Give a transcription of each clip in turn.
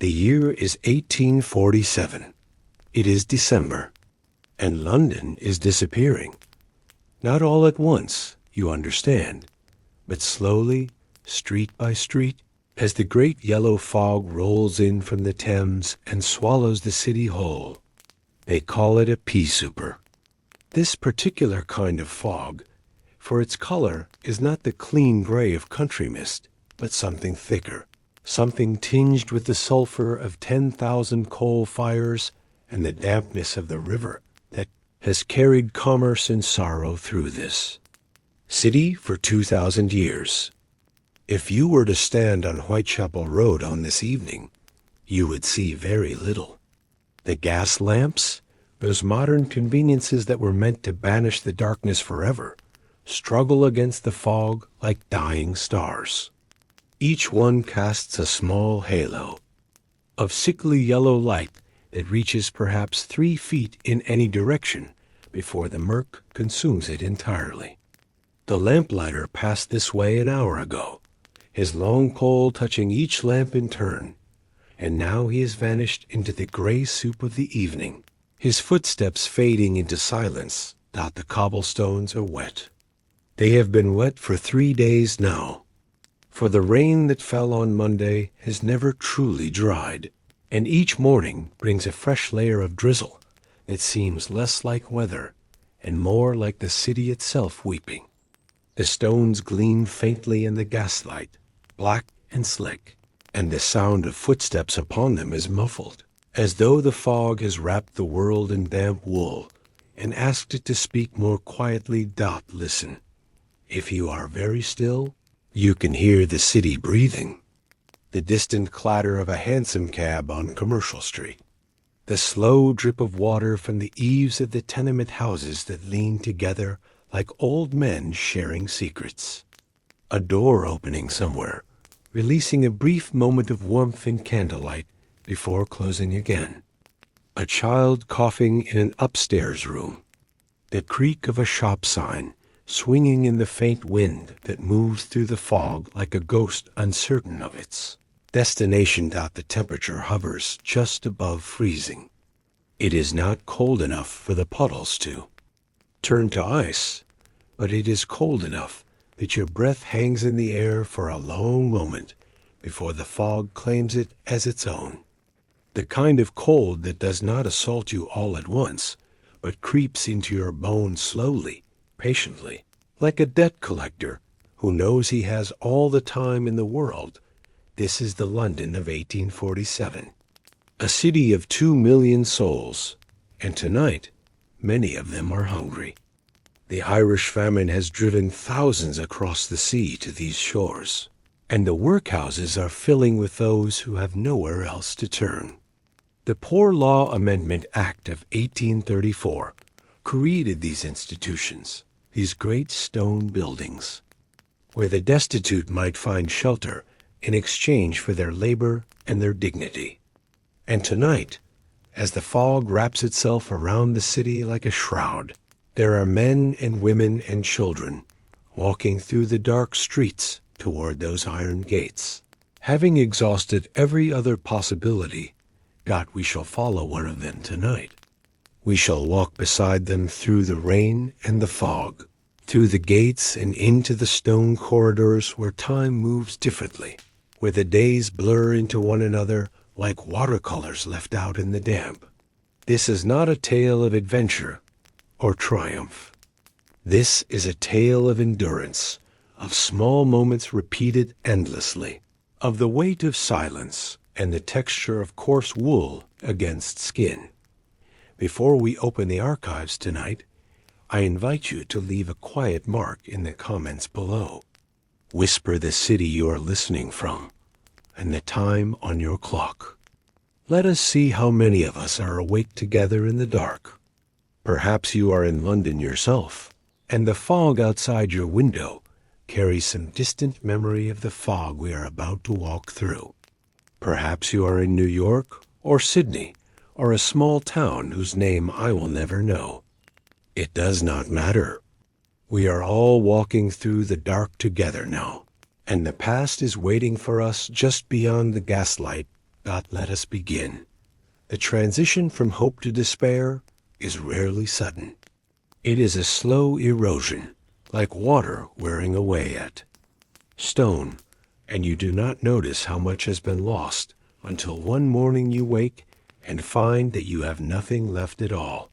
The year is 1847. It is December, and London is disappearing. Not all at once, you understand, but slowly, street by street, as the great yellow fog rolls in from the Thames and swallows the city whole. They call it a pea souper. This particular kind of fog, for its color, is not the clean gray of country mist, but something thicker, something tinged with the sulfur of 10,000 coal fires and the dampness of the river that has carried commerce and sorrow through this city for 2,000 years. If you were to stand on Whitechapel Road on this evening, you would see very little. The gas lamps, those modern conveniences that were meant to banish the darkness forever, struggle against the fog like dying stars. Each one casts a small halo of sickly yellow light that reaches perhaps 3 feet in any direction before the murk consumes it entirely. The lamplighter passed this way an hour ago, his long pole touching each lamp in turn, and now he has vanished into the gray soup of the evening. His footsteps fading into silence, that the cobblestones are wet. They have been wet for 3 days now, for the rain that fell on Monday has never truly dried, and each morning brings a fresh layer of drizzle that seems less like weather and more like the city itself weeping. The stones gleam faintly in the gaslight, black and slick, and the sound of footsteps upon them is muffled, as though the fog has wrapped the world in damp wool and asked it to speak more quietly. Listen. If you are very still, you can hear the city breathing, the distant clatter of a hansom cab on Commercial Street, the slow drip of water from the eaves of the tenement houses that lean together like old men sharing secrets, a door opening somewhere, releasing a brief moment of warmth and candlelight before closing again, a child coughing in an upstairs room, the creak of a shop sign swinging in the faint wind that moves through the fog like a ghost uncertain of its destination. The temperature hovers just above freezing. It is not cold enough for the puddles to turn to ice, but it is cold enough that your breath hangs in the air for a long moment before the fog claims it as its own. The kind of cold that does not assault you all at once, but creeps into your bones slowly, patiently, like a debt collector who knows he has all the time in the world. This is the London of 1847, a city of 2 million souls, and tonight many of them are hungry. The Irish famine has driven thousands across the sea to these shores, and the workhouses are filling with those who have nowhere else to turn. The Poor Law Amendment Act of 1834 created these institutions, these great stone buildings, where the destitute might find shelter in exchange for their labor and their dignity. And tonight, as the fog wraps itself around the city like a shroud, there are men and women and children walking through the dark streets toward those iron gates. Having exhausted every other possibility, we shall follow one of them tonight. We shall walk beside them through the rain and the fog, through the gates and into the stone corridors where time moves differently, where the days blur into one another like watercolors left out in the damp. This is not a tale of adventure or triumph. This is a tale of endurance, of small moments repeated endlessly, of the weight of silence and the texture of coarse wool against skin. Before we open the archives tonight, I invite you to leave a quiet mark in the comments below. Whisper the city you are listening from and the time on your clock. Let us see how many of us are awake together in the dark. Perhaps you are in London yourself, and the fog outside your window carries some distant memory of the fog we are about to walk through. Perhaps you are in New York or Sydney or a small town whose name I will never know. It does not matter. We are all walking through the dark together now, and the past is waiting for us just beyond the gaslight Let us begin. The transition from hope to despair is rarely sudden. It is a slow erosion, like water wearing away at stone, and you do not notice how much has been lost until one morning you wake and find that you have nothing left at all.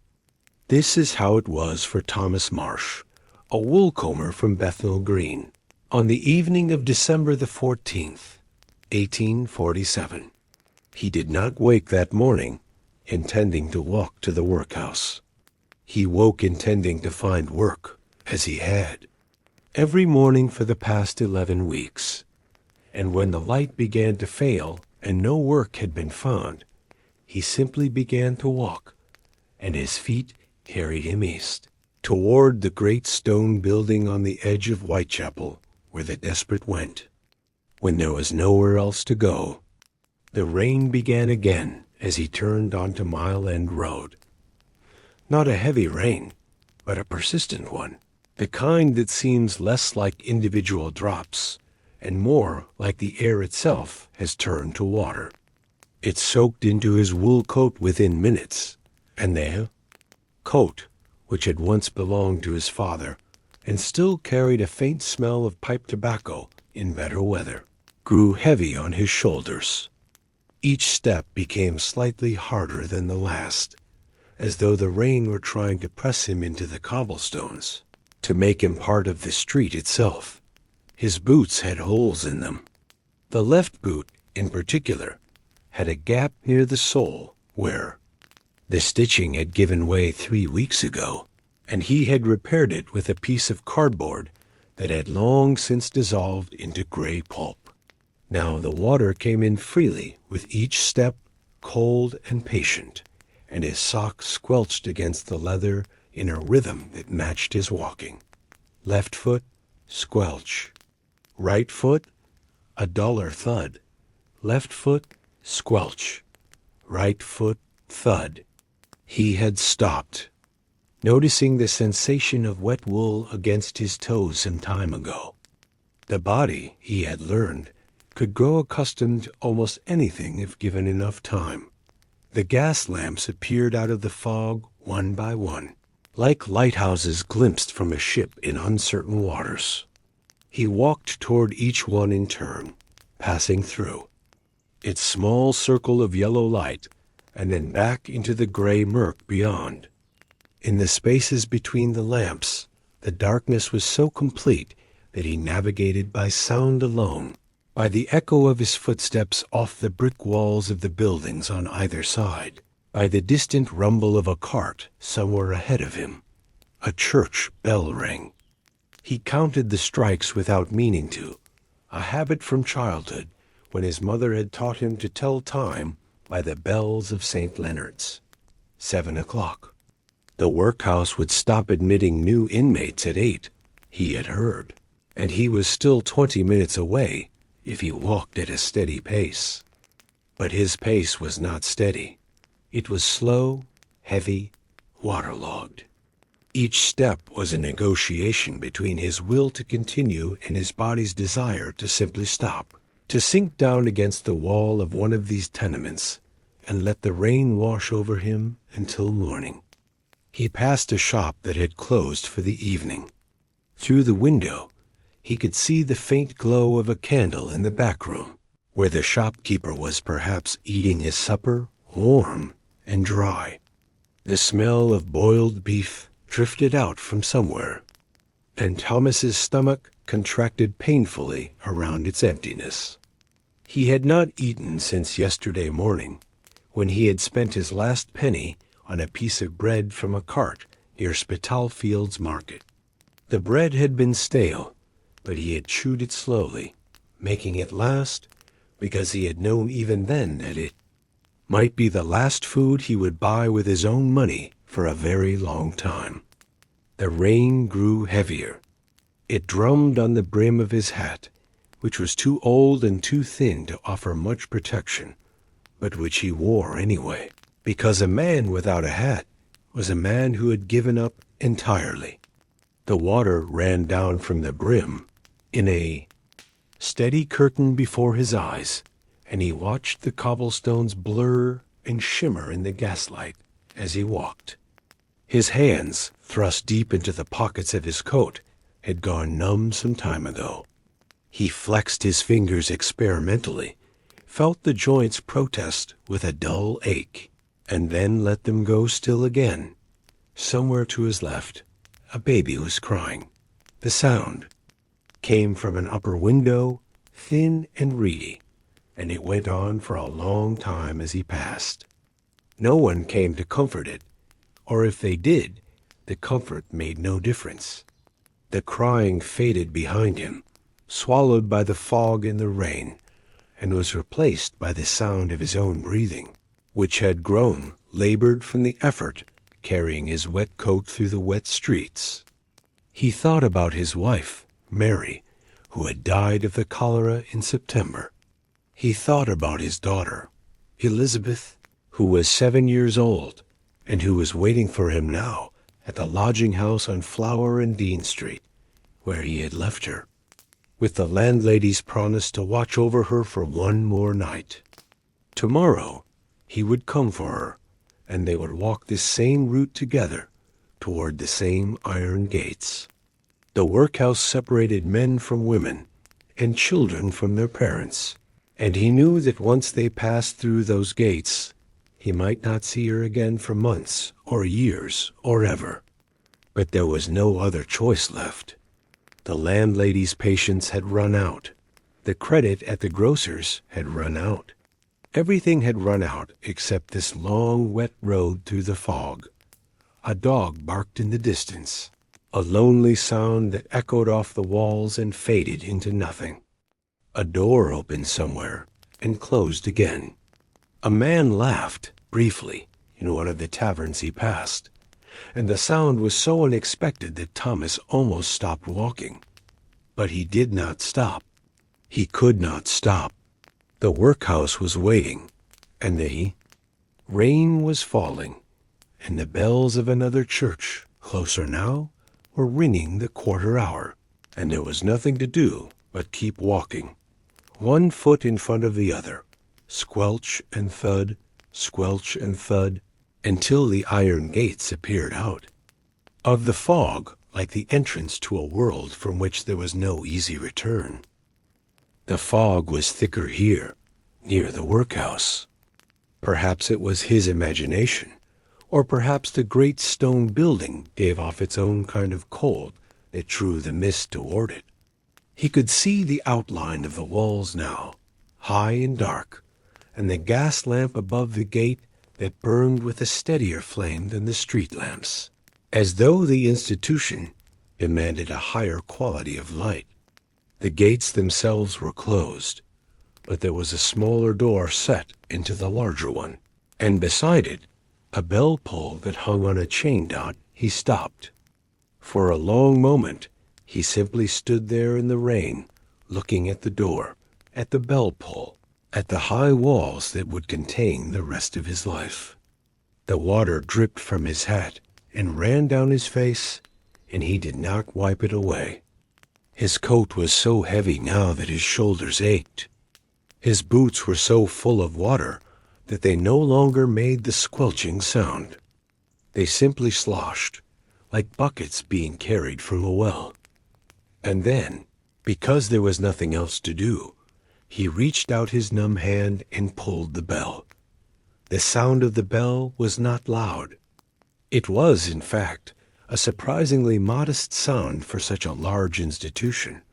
This is how it was for Thomas Marsh, a woolcomber from Bethnal Green, on the evening of December the 14th, 1847. He did not wake that morning intending to walk to the workhouse. He woke intending to find work, as he had every morning for the past 11 weeks. And when the light began to fail and no work had been found, he simply began to walk, and his feet carried him east, toward the great stone building on the edge of Whitechapel, where the desperate went, when there was nowhere else to go. The rain began again as he turned onto Mile End Road. Not a heavy rain, but a persistent one, the kind that seems less like individual drops and more like the air itself has turned to water. It soaked into his wool coat within minutes, and the coat, which had once belonged to his father and still carried a faint smell of pipe tobacco in better weather, grew heavy on his shoulders. Each step became slightly harder than the last, as though the rain were trying to press him into the cobblestones, to make him part of the street itself. His boots had holes in them. The left boot, in particular, had a gap near the sole where the stitching had given way 3 weeks ago, and he had repaired it with a piece of cardboard that had long since dissolved into gray pulp. Now the water came in freely with each step, cold and patient, and his socks squelched against the leather in a rhythm that matched his walking. Left foot, squelch. Right foot, a duller thud. Left foot, squelch. Right foot, thud. He had stopped, noticing the sensation of wet wool against his toes some time ago. The body, he had learned, could grow accustomed to almost anything if given enough time. The gas lamps appeared out of the fog one by one, like lighthouses glimpsed from a ship in uncertain waters. He walked toward each one in turn, passing through its small circle of yellow light, and then back into the gray murk beyond. In the spaces between the lamps, the darkness was so complete that he navigated by sound alone, by the echo of his footsteps off the brick walls of the buildings on either side, by the distant rumble of a cart somewhere ahead of him. A church bell rang. He counted the strikes without meaning to, a habit from childhood when his mother had taught him to tell time by the bells of St. Leonard's. 7 o'clock. The workhouse would stop admitting new inmates at 8, he had heard, and he was still 20 minutes away if he walked at a steady pace. But his pace was not steady. It was slow, heavy, waterlogged. Each step was a negotiation between his will to continue and his body's desire to simply stop, to sink down against the wall of one of these tenements and let the rain wash over him until morning. He passed a shop that had closed for the evening. Through the window, he could see the faint glow of a candle in the back room, where the shopkeeper was perhaps eating his supper, warm and dry. The smell of boiled beef drifted out from somewhere, and Thomas's stomach contracted painfully around its emptiness. He had not eaten since yesterday morning, when he had spent his last penny on a piece of bread from a cart near Spitalfields Market. The bread had been stale, but he had chewed it slowly, making it last because he had known even then that it might be the last food he would buy with his own money for a very long time. The rain grew heavier. It drummed on the brim of his hat, which was too old and too thin to offer much protection, but which he wore anyway, because a man without a hat was a man who had given up entirely. The water ran down from the brim in a steady curtain before his eyes, and he watched the cobblestones blur and shimmer in the gaslight as he walked. His hands, thrust deep into the pockets of his coat, had gone numb some time ago. He flexed his fingers experimentally, felt the joints protest with a dull ache, and then let them go still again. Somewhere to his left, a baby was crying. The sound came from an upper window, thin and reedy, and it went on for a long time as he passed. No one came to comfort it, or if they did, the comfort made no difference. The crying faded behind him, swallowed by the fog and the rain, and was replaced by the sound of his own breathing, which had grown labored from the effort carrying his wet coat through the wet streets. He thought about his wife, Mary, who had died of the cholera in September. He thought about his daughter, Elizabeth, who was 7 years old, and who was waiting for him now at the lodging house on Flower and Dean Street, where he had left her, with the landlady's promise to watch over her for one more night. Tomorrow he would come for her, and they would walk this same route together toward the same iron gates. The workhouse separated men from women and children from their parents, and he knew that once they passed through those gates, he might not see her again for months or years or ever. But there was no other choice left. The landlady's patience had run out. The credit at the grocer's had run out. Everything had run out except this long, wet road through the fog. A dog barked in the distance, a lonely sound that echoed off the walls and faded into nothing. A door opened somewhere and closed again. A man laughed, briefly, in one of the taverns he passed, and the sound was so unexpected that Thomas almost stopped walking. But he did not stop. He could not stop. The workhouse was waiting, and the rain was falling, and the bells of another church, closer now, were ringing the quarter hour, and there was nothing to do but keep walking, one foot in front of the other, squelch and thud, until the iron gates appeared out. Of the fog, like the entrance to a world from which there was no easy return. The fog was thicker here, near the workhouse. Perhaps it was his imagination, or perhaps the great stone building gave off its own kind of cold that drew the mist toward it. He could see the outline of the walls now, high and dark, and the gas lamp above the gate that burned with a steadier flame than the street lamps, as though the institution demanded a higher quality of light. The gates themselves were closed, but there was a smaller door set into the larger one, and beside it, a bell pull that hung on a chain dot. He stopped. For a long moment, he simply stood there in the rain, looking at the door, at the bell pull, at the high walls that would contain the rest of his life. The water dripped from his hat and ran down his face, and he did not wipe it away. His coat was so heavy now that his shoulders ached. His boots were so full of water that they no longer made the squelching sound. They simply sloshed, like buckets being carried from a well. And then, because there was nothing else to do, he reached out his numb hand and pulled the bell. The sound of the bell was not loud. It was, in fact, a surprisingly modest sound for such a large institution.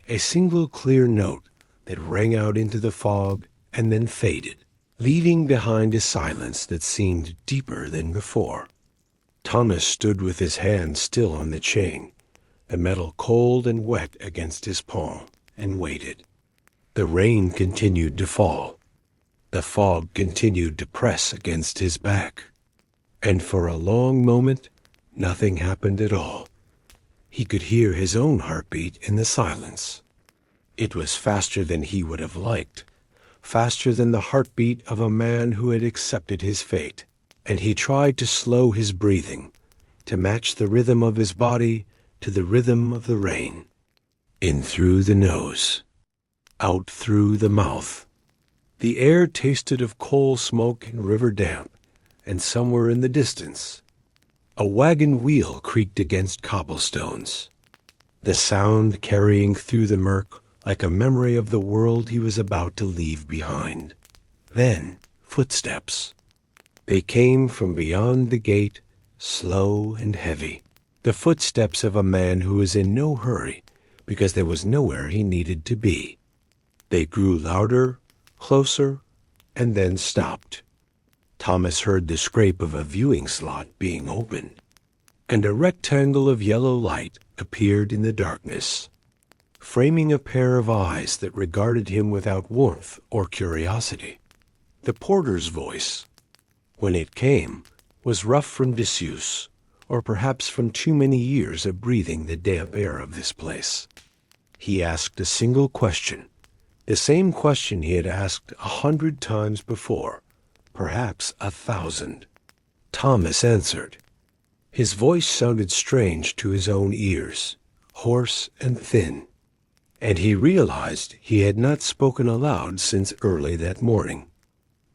A single clear note that rang out into the fog and then faded, leaving behind a silence that seemed deeper than before. Thomas stood with his hand still on the chain, the metal cold and wet against his palm, and waited. The rain continued to fall. The fog continued to press against his back. And for a long moment, nothing happened at all. He could hear his own heartbeat in the silence. It was faster than he would have liked, faster than the heartbeat of a man who had accepted his fate, and he tried to slow his breathing, to match the rhythm of his body to the rhythm of the rain. In through the nose, out through the mouth, The air tasted of coal smoke and river damp, and somewhere in the distance, a wagon wheel creaked against cobblestones, the sound carrying through the murk like a memory of the world he was about to leave behind. Then, footsteps. They came from beyond the gate, slow and heavy, the footsteps of a man who was in no hurry because there was nowhere he needed to be. They grew louder, closer, and then stopped. Thomas heard the scrape of a viewing slot being opened, and a rectangle of yellow light appeared in the darkness, framing a pair of eyes that regarded him without warmth or curiosity. The porter's voice, when it came, was rough from disuse, or perhaps from too many years of breathing the damp air of this place. He asked a single question, the same question he had asked 100 times before, perhaps 1,000. Thomas answered. His voice sounded strange to his own ears, hoarse and thin, and he realized he had not spoken aloud since early that morning,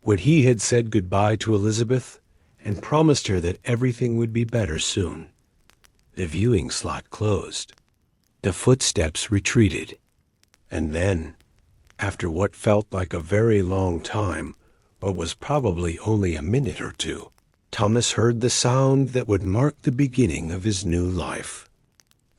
when he had said goodbye to Elizabeth and promised her that everything would be better soon. The viewing slot closed. The footsteps retreated, and then, after what felt like a very long time, but was probably only a minute or two, Thomas heard the sound that would mark the beginning of his new life.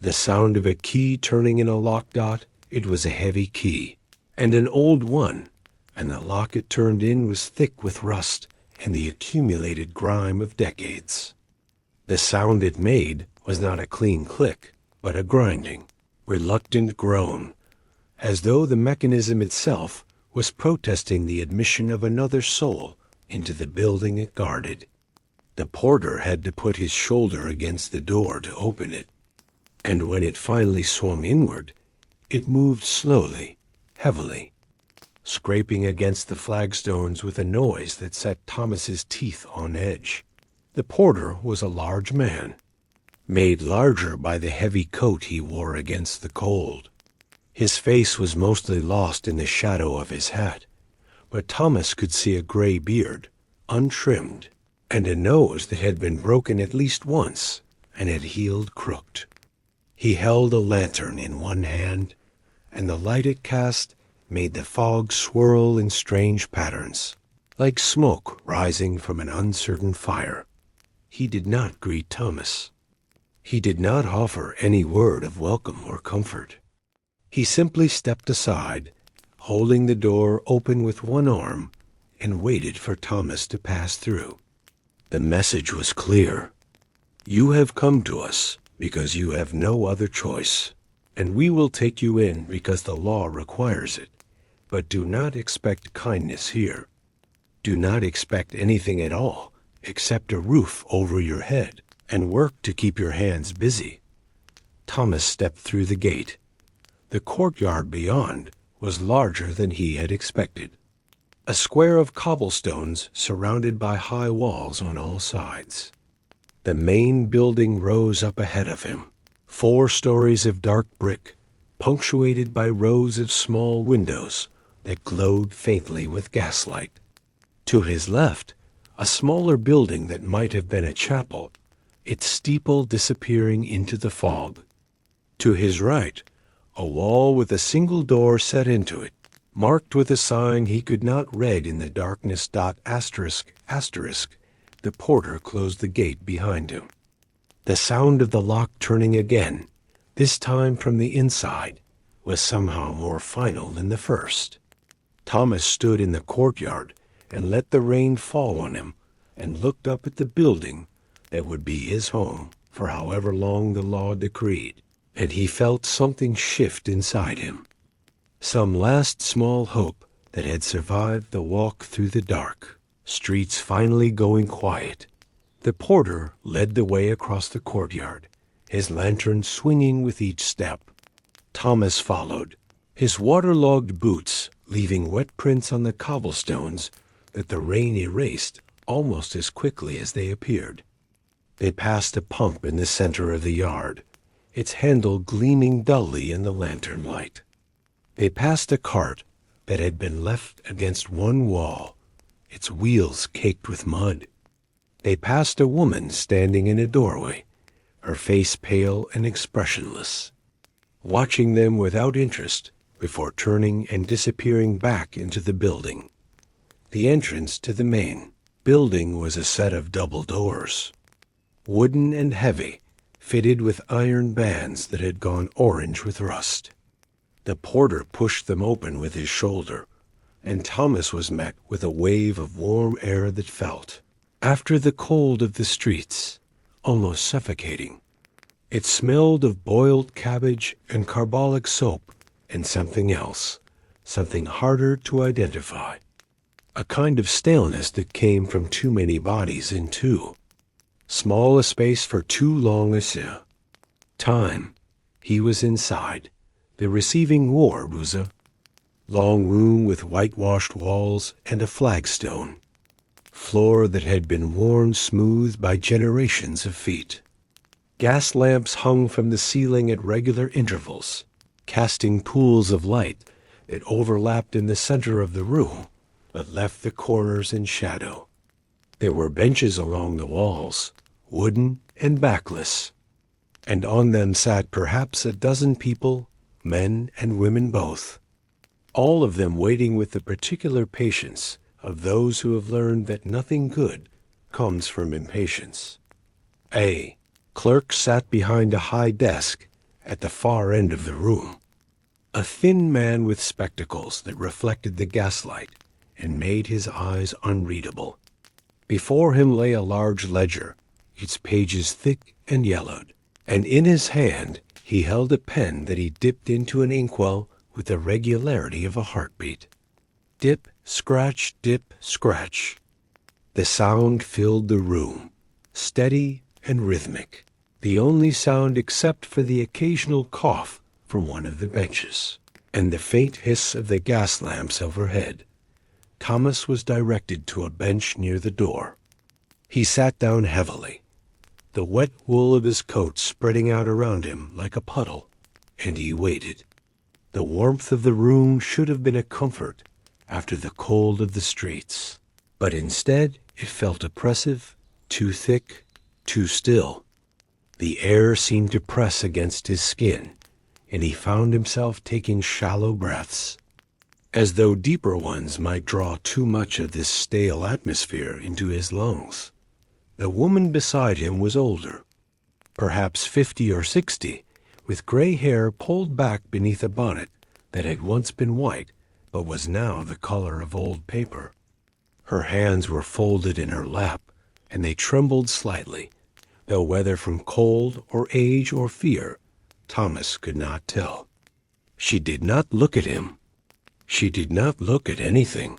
The sound of a key turning in a lock dot. It was a heavy key, and an old one, and the lock it turned in was thick with rust and the accumulated grime of decades. The sound it made was not a clean click, but a grinding, reluctant groan, as though the mechanism itself was protesting the admission of another soul into the building it guarded. The porter had to put his shoulder against the door to open it, and when it finally swung inward, it moved slowly, heavily, scraping against the flagstones with a noise that set Thomas's teeth on edge. The porter was a large man, made larger by the heavy coat he wore against the cold. His face was mostly lost in the shadow of his hat, but Thomas could see a gray beard, untrimmed, and a nose that had been broken at least once and had healed crooked. He held a lantern in one hand, and the light it cast made the fog swirl in strange patterns, like smoke rising from an uncertain fire. He did not greet Thomas. He did not offer any word of welcome or comfort. He simply stepped aside, holding the door open with one arm, and waited for Thomas to pass through. The message was clear. You have come to us because you have no other choice, and we will take you in because the law requires it. But do not expect kindness here. Do not expect anything at all except a roof over your head and work to keep your hands busy. Thomas stepped through the gate. The courtyard beyond was larger than he had expected. A square of cobblestones surrounded by high walls on all sides. The main building rose up ahead of him, 4 stories of dark brick, punctuated by rows of small windows that glowed faintly with gaslight. To his left, a smaller building that might have been a chapel, its steeple disappearing into the fog. To his right, a wall with a single door set into it, marked with a sign he could not read in the darkness. Asterisk, asterisk. The porter closed the gate behind him. The sound of the lock turning again, this time from the inside, was somehow more final than the first. Thomas stood in the courtyard and let the rain fall on him and looked up at the building that would be his home for however long the law decreed, and he felt something shift inside him. Some last small hope that had survived the walk through the dark, streets finally going quiet. The porter led the way across the courtyard, his lantern swinging with each step. Thomas followed, his waterlogged boots leaving wet prints on the cobblestones that the rain erased almost as quickly as they appeared. They passed a pump in the center of the yard, its handle gleaming dully in the lantern light. They passed a cart that had been left against one wall, its wheels caked with mud. They passed a woman standing in a doorway, her face pale and expressionless, watching them without interest before turning and disappearing back into the building. The entrance to the main building was a set of double doors, wooden and heavy, fitted with iron bands that had gone orange with rust. The porter pushed them open with his shoulder, and Thomas was met with a wave of warm air that felt, after the cold of the streets, almost suffocating. It smelled of boiled cabbage and carbolic soap and something else, something harder to identify. A kind of staleness that came from too many bodies in too small a space for too long a time. He was inside. The receiving ward was a long room with whitewashed walls and a flagstone floor that had been worn smooth by generations of feet. Gas lamps hung from the ceiling at regular intervals, casting pools of light that overlapped in the center of the room, but left the corners in shadow. There were benches along the walls, wooden and backless, and on them sat perhaps a dozen people, men and women both, all of them waiting with the particular patience of those who have learned that nothing good comes from impatience. A clerk sat behind a high desk at the far end of the room, a thin man with spectacles that reflected the gaslight and made his eyes unreadable. Before him lay a large ledger, its pages thick and yellowed, and in his hand he held a pen that he dipped into an inkwell with the regularity of a heartbeat. Dip, scratch, dip, scratch. The sound filled the room, steady and rhythmic, the only sound except for the occasional cough from one of the benches, and the faint hiss of the gas lamps overhead. Thomas was directed to a bench near the door. He sat down heavily, the wet wool of his coat spreading out around him like a puddle, and he waited. The warmth of the room should have been a comfort after the cold of the streets, but instead it felt oppressive, too thick, too still. The air seemed to press against his skin, and he found himself taking shallow breaths, as though deeper ones might draw too much of this stale atmosphere into his lungs. The woman beside him was older, perhaps 50 or 60, with gray hair pulled back beneath a bonnet that had once been white but was now the color of old paper. Her hands were folded in her lap, and they trembled slightly, though whether from cold or age or fear, Thomas could not tell. She did not look at him. She did not look at anything.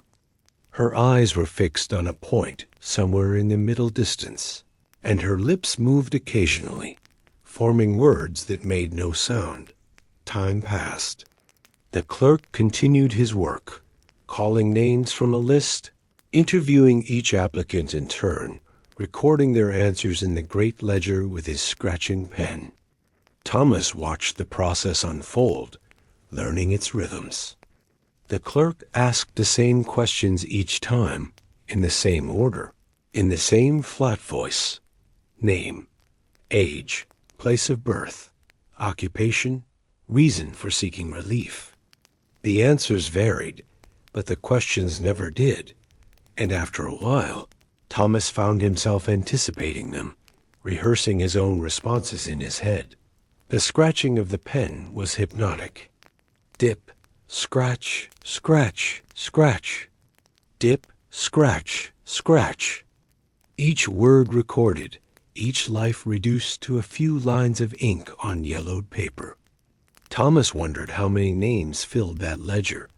Her eyes were fixed on a point somewhere in the middle distance, and her lips moved occasionally, forming words that made no sound. Time passed. The clerk continued his work, calling names from a list, interviewing each applicant in turn, recording their answers in the great ledger with his scratching pen. Thomas watched the process unfold, learning its rhythms. The clerk asked the same questions each time, in the same order, in the same flat voice. Name, age, place of birth, occupation, reason for seeking relief. The answers varied, but the questions never did, and after a while, Thomas found himself anticipating them, rehearsing his own responses in his head. The scratching of the pen was hypnotic. Dip, scratch, scratch, scratch. Dip, scratch, scratch. Each word recorded, each life reduced to a few lines of ink on yellowed paper. Thomas wondered how many names filled that ledger,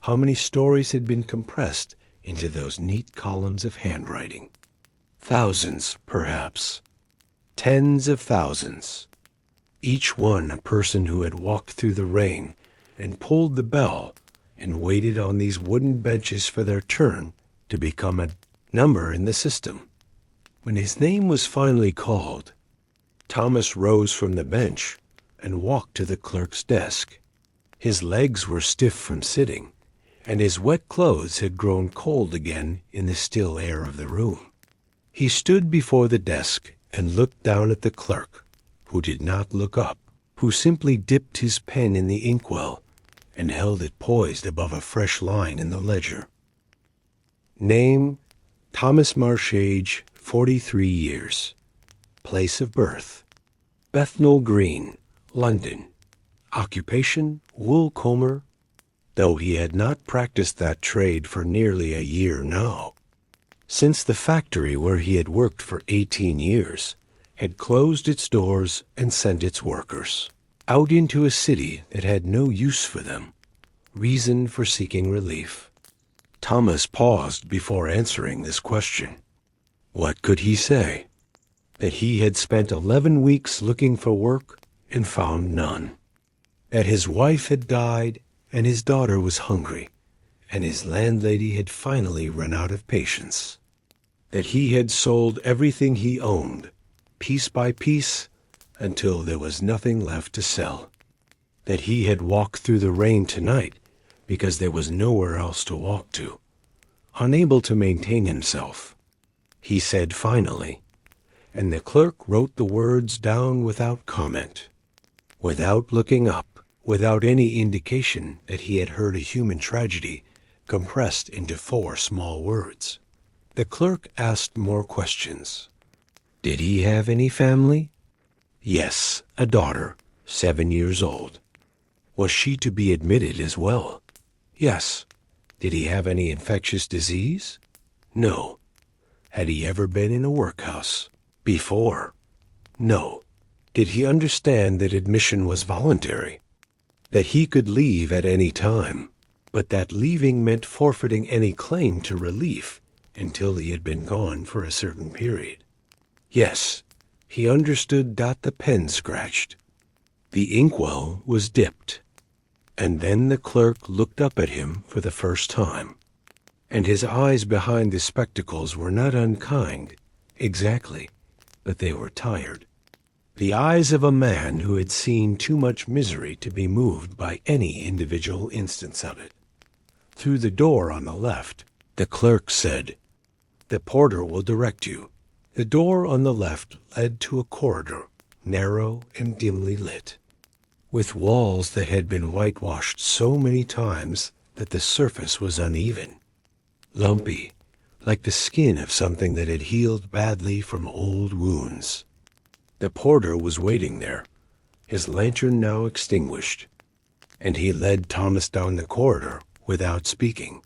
how many stories had been compressed into those neat columns of handwriting. Thousands, perhaps. Tens of thousands. Each one a person who had walked through the rain and pulled the bell and waited on these wooden benches for their turn to become a number in the system. When his name was finally called, Thomas rose from the bench and walked to the clerk's desk. His legs were stiff from sitting, and his wet clothes had grown cold again in the still air of the room. He stood before the desk and looked down at the clerk, who did not look up, who simply dipped his pen in the inkwell and held it poised above a fresh line in the ledger. Name, Thomas Marsh, age 43 years. Place of birth, Bethnal Green, London. Occupation, wool comber, though he had not practiced that trade for nearly a year now, since the factory where he had worked for 18 years had closed its doors and sent its workers out into a city that had no use for them. Reason for seeking relief. Thomas paused before answering this question. What could he say? That he had spent 11 weeks looking for work and found none. That his wife had died and his daughter was hungry, and his landlady had finally run out of patience. That he had sold everything he owned, piece by piece, until there was nothing left to sell. That he had walked through the rain tonight because there was nowhere else to walk to. Unable to maintain himself, he said finally, and the clerk wrote the words down without comment, without looking up, without any indication that he had heard a human tragedy compressed into 4 small words. The clerk asked more questions. Did he have any family? Yes, a daughter, 7 years old. Was she to be admitted as well? Yes. Did he have any infectious disease? No. Had he ever been in a workhouse before? No. Did he understand that admission was voluntary? That he could leave at any time, but that leaving meant forfeiting any claim to relief until he had been gone for a certain period? Yes, he understood that the pen scratched. The inkwell was dipped. And then the clerk looked up at him for the first time, and his eyes behind the spectacles were not unkind, exactly, but they were tired. The eyes of a man who had seen too much misery to be moved by any individual instance of it. Through the door on the left, the clerk said, "The porter will direct you." The door on the left led to a corridor, narrow and dimly lit, with walls that had been whitewashed so many times that the surface was uneven, lumpy, like the skin of something that had healed badly from old wounds. The porter was waiting there, his lantern now extinguished, and he led Thomas down the corridor without speaking,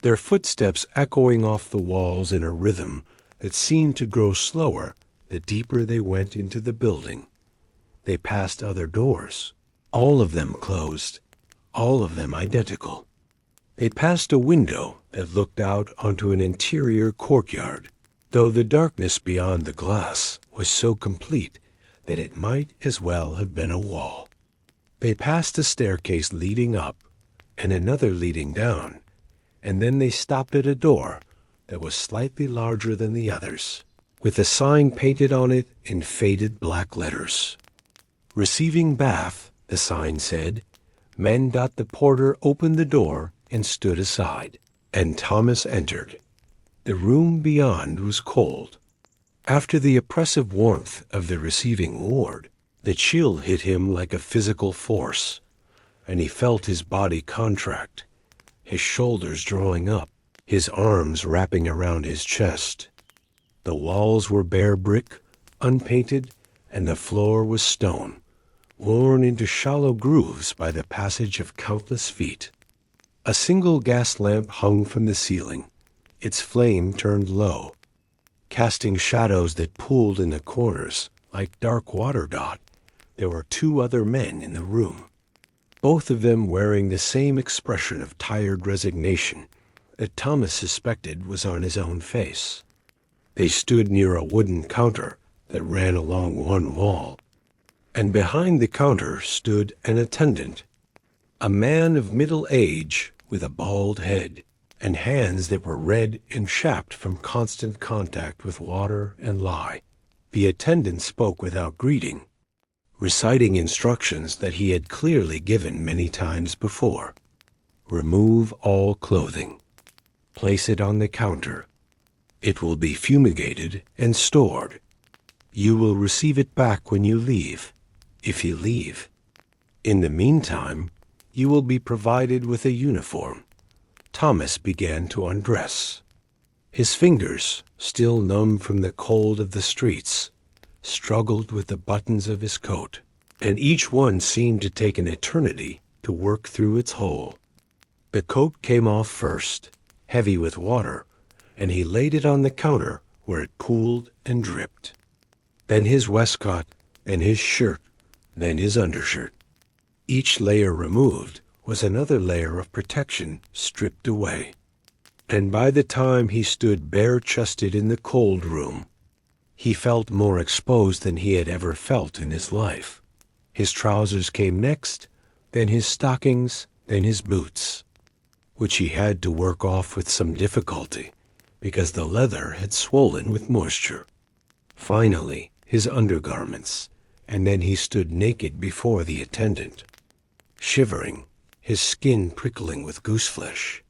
their footsteps echoing off the walls in a rhythm that seemed to grow slower the deeper they went into the building. They passed other doors, all of them closed, all of them identical. They passed a window that looked out onto an interior courtyard, though the darkness beyond the glass was so complete that it might as well have been a wall. They passed a staircase leading up and another leading down, and then they stopped at a door that was slightly larger than the others, with a sign painted on it in faded black letters. Receiving bath, the sign said. The porter opened the door and stood aside, and Thomas entered. The room beyond was cold. After the oppressive warmth of the receiving ward, the chill hit him like a physical force, and he felt his body contract, his shoulders drawing up, his arms wrapping around his chest. The walls were bare brick, unpainted, and the floor was stone, worn into shallow grooves by the passage of countless feet. A single gas lamp hung from the ceiling, its flame turned low, casting shadows that pooled in the corners like dark water dot. There were 2 other men in the room, both of them wearing the same expression of tired resignation that Thomas suspected was on his own face. They stood near a wooden counter that ran along one wall, and behind the counter stood an attendant, a man of middle age with a bald head and hands that were red and chapped from constant contact with water and lye. The attendant spoke without greeting, reciting instructions that he had clearly given many times before. Remove all clothing. Place it on the counter. It will be fumigated and stored. You will receive it back when you leave, if you leave. In the meantime, you will be provided with a uniform. Thomas began to undress. His fingers, still numb from the cold of the streets, struggled with the buttons of his coat, and each one seemed to take an eternity to work through its hole. The coat came off first, heavy with water, and he laid it on the counter where it cooled and dripped. Then his waistcoat, and his shirt, then his undershirt. Each layer removed was another layer of protection stripped away. And by the time he stood bare-chested in the cold room, he felt more exposed than he had ever felt in his life. His trousers came next, then his stockings, then his boots, which he had to work off with some difficulty, because the leather had swollen with moisture. Finally, his undergarments, and then he stood naked before the attendant, shivering, his skin prickling with gooseflesh.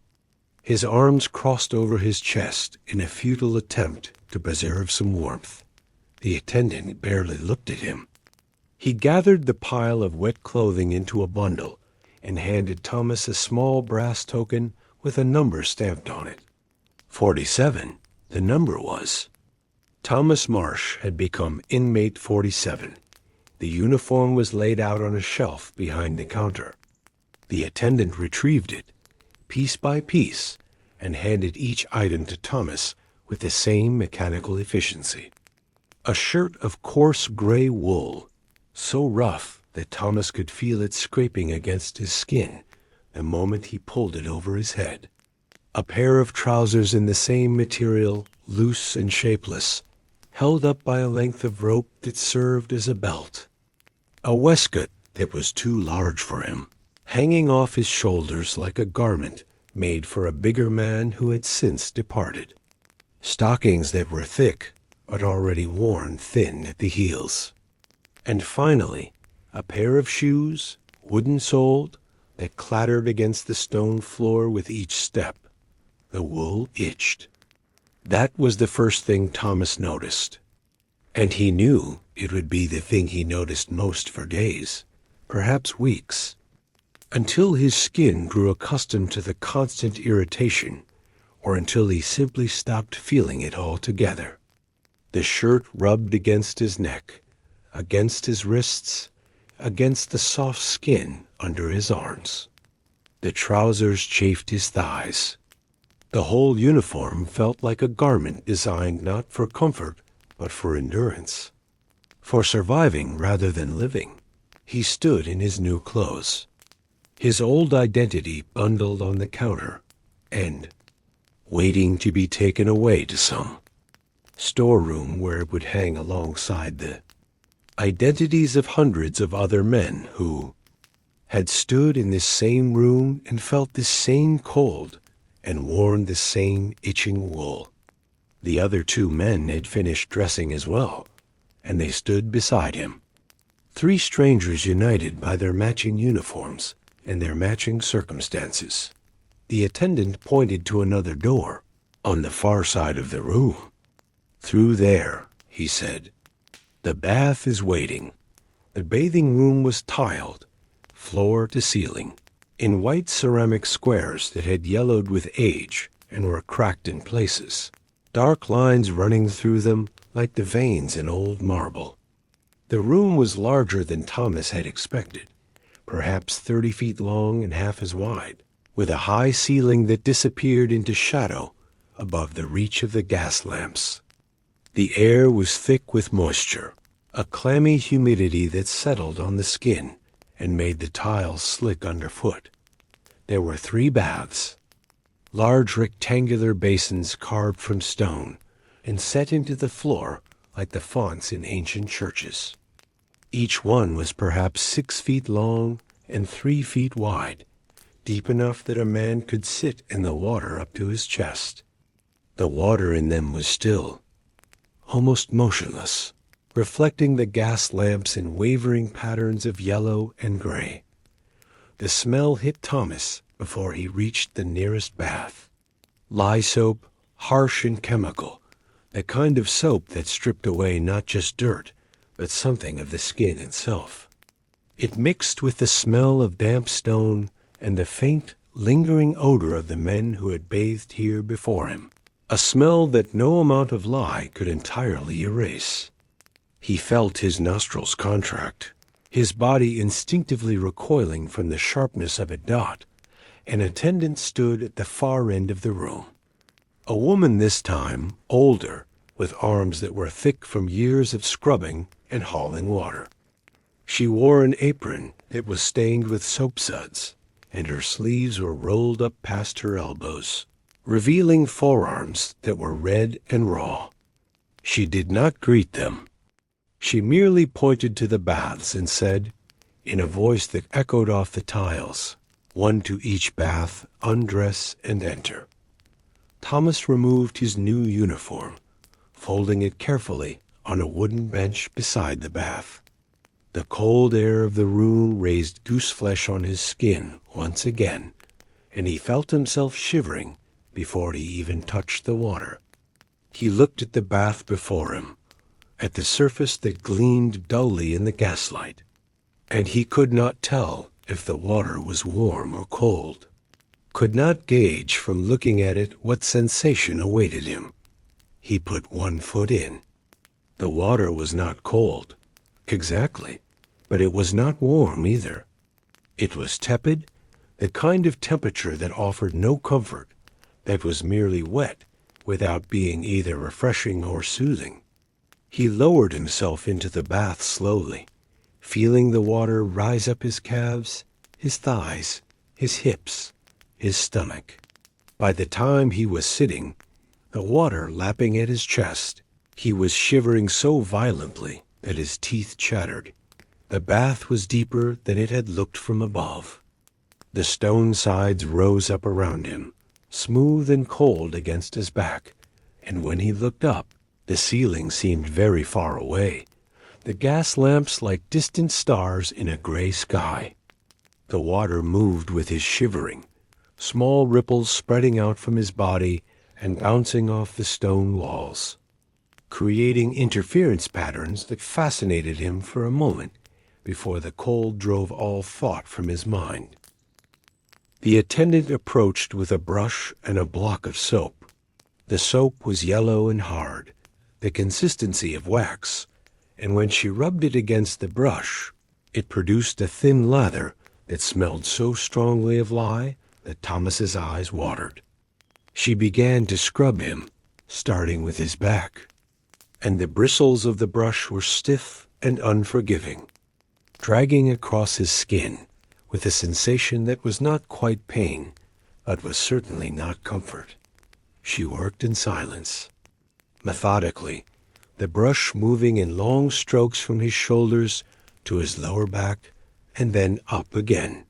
His arms crossed over his chest in a futile attempt to preserve some warmth. The attendant barely looked at him. He gathered the pile of wet clothing into a bundle and handed Thomas a small brass token with a number stamped on it. 47, the number was. Thomas Marsh had become inmate 47. The uniform was laid out on a shelf behind the counter. The attendant retrieved it, piece by piece, and handed each item to Thomas with the same mechanical efficiency. A shirt of coarse gray wool, so rough that Thomas could feel it scraping against his skin the moment he pulled it over his head. A pair of trousers in the same material, loose and shapeless, held up by a length of rope that served as a belt. A waistcoat that was too large for him, hanging off his shoulders like a garment made for a bigger man who had since departed. Stockings that were thick, but already worn thin at the heels. And finally, a pair of shoes, wooden-soled, that clattered against the stone floor with each step. The wool itched. That was the first thing Thomas noticed. And he knew it would be the thing he noticed most for days, perhaps weeks, until his skin grew accustomed to the constant irritation, or until he simply stopped feeling it altogether. The shirt rubbed against his neck, against his wrists, against the soft skin under his arms. The trousers chafed his thighs. The whole uniform felt like a garment designed not for comfort, but for endurance, for surviving rather than living. He stood in his new clothes, his old identity bundled on the counter, and waiting to be taken away to some storeroom where it would hang alongside the identities of hundreds of other men who had stood in this same room and felt this same cold and worn the same itching wool. The other two men had finished dressing as well, and they stood beside him. Three strangers united by their matching uniforms and their matching circumstances. The attendant pointed to another door on the far side of the room. "Through there," he said. "The bath is waiting." The bathing room was tiled, floor to ceiling, in white ceramic squares that had yellowed with age and were cracked in places, dark lines running through them like the veins in old marble. The room was larger than Thomas had expected, perhaps 30 feet long and half as wide, with a high ceiling that disappeared into shadow above the reach of the gas lamps. The air was thick with moisture, a clammy humidity that settled on the skin and made the tiles slick underfoot. There were 3 baths, large rectangular basins carved from stone and set into the floor like the fonts in ancient churches. Each one was perhaps 6 feet long and 3 feet wide, deep enough that a man could sit in the water up to his chest. The water in them was still, almost motionless, reflecting the gas lamps in wavering patterns of yellow and gray. The smell hit Thomas before he reached the nearest bath. Lye soap, harsh and chemical, the kind of soap that stripped away not just dirt, but something of the skin itself. It mixed with the smell of damp stone and the faint, lingering odor of the men who had bathed here before him, a smell that no amount of lye could entirely erase. He felt his nostrils contract, his body instinctively recoiling from the sharpness of a dot. An attendant stood at the far end of the room. A woman this time, older, with arms that were thick from years of scrubbing and hauling water. She wore an apron that was stained with soap suds, and her sleeves were rolled up past her elbows, revealing forearms that were red and raw. She did not greet them. She merely pointed to the baths and said, in a voice that echoed off the tiles, "One to each bath, undress and enter." Thomas removed his new uniform, folding it carefully on a wooden bench beside the bath. The cold air of the room raised gooseflesh on his skin once again, and he felt himself shivering before he even touched the water. He looked at the bath before him, at the surface that gleamed dully in the gaslight, and he could not tell if the water was warm or cold, could not gauge from looking at it what sensation awaited him. He put one foot in. The water was not cold, exactly, but it was not warm either. It was tepid, the kind of temperature that offered no comfort, that was merely wet without being either refreshing or soothing. He lowered himself into the bath slowly, feeling the water rise up his calves, his thighs, his hips, his stomach. By the time he was sitting, the water lapping at his chest, he was shivering so violently that his teeth chattered. The bath was deeper than it had looked from above. The stone sides rose up around him, smooth and cold against his back, and when he looked up, the ceiling seemed very far away, the gas lamps like distant stars in a gray sky. The water moved with his shivering, small ripples spreading out from his body and bouncing off the stone walls, creating interference patterns that fascinated him for a moment before the cold drove all thought from his mind. The attendant approached with a brush and a block of soap. The soap was yellow and hard, the consistency of wax, and when she rubbed it against the brush, it produced a thin lather that smelled so strongly of lye that Thomas's eyes watered. She began to scrub him, starting with his back, and the bristles of the brush were stiff and unforgiving, dragging across his skin with a sensation that was not quite pain, but was certainly not comfort. She worked in silence, methodically, the brush moving in long strokes from his shoulders to his lower back and then up again.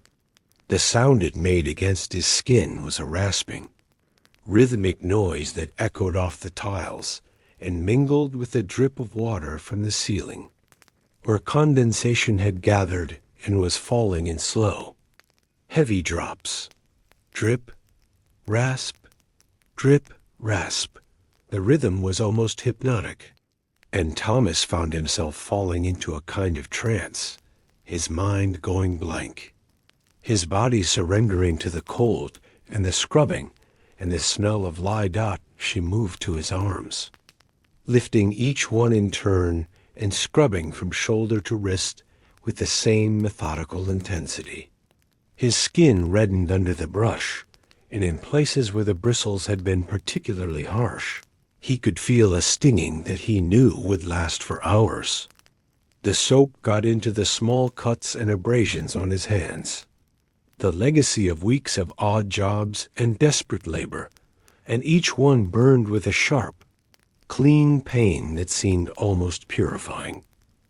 The sound it made against his skin was a rasping, rhythmic noise that echoed off the tiles and mingled with the drip of water from the ceiling, where condensation had gathered and was falling in slow, heavy drops. Drip, rasp, drip, rasp. The rhythm was almost hypnotic, and Thomas found himself falling into a kind of trance, his mind going blank, his body surrendering to the cold and the scrubbing and the smell of lye dot. She moved to his arms, lifting each one in turn and scrubbing from shoulder to wrist with the same methodical intensity. His skin reddened under the brush, and in places where the bristles had been particularly harsh, he could feel a stinging that he knew would last for hours. The soap got into the small cuts and abrasions on his hands, the legacy of weeks of odd jobs and desperate labor, and each one burned with a sharp, clean pain that seemed almost purifying.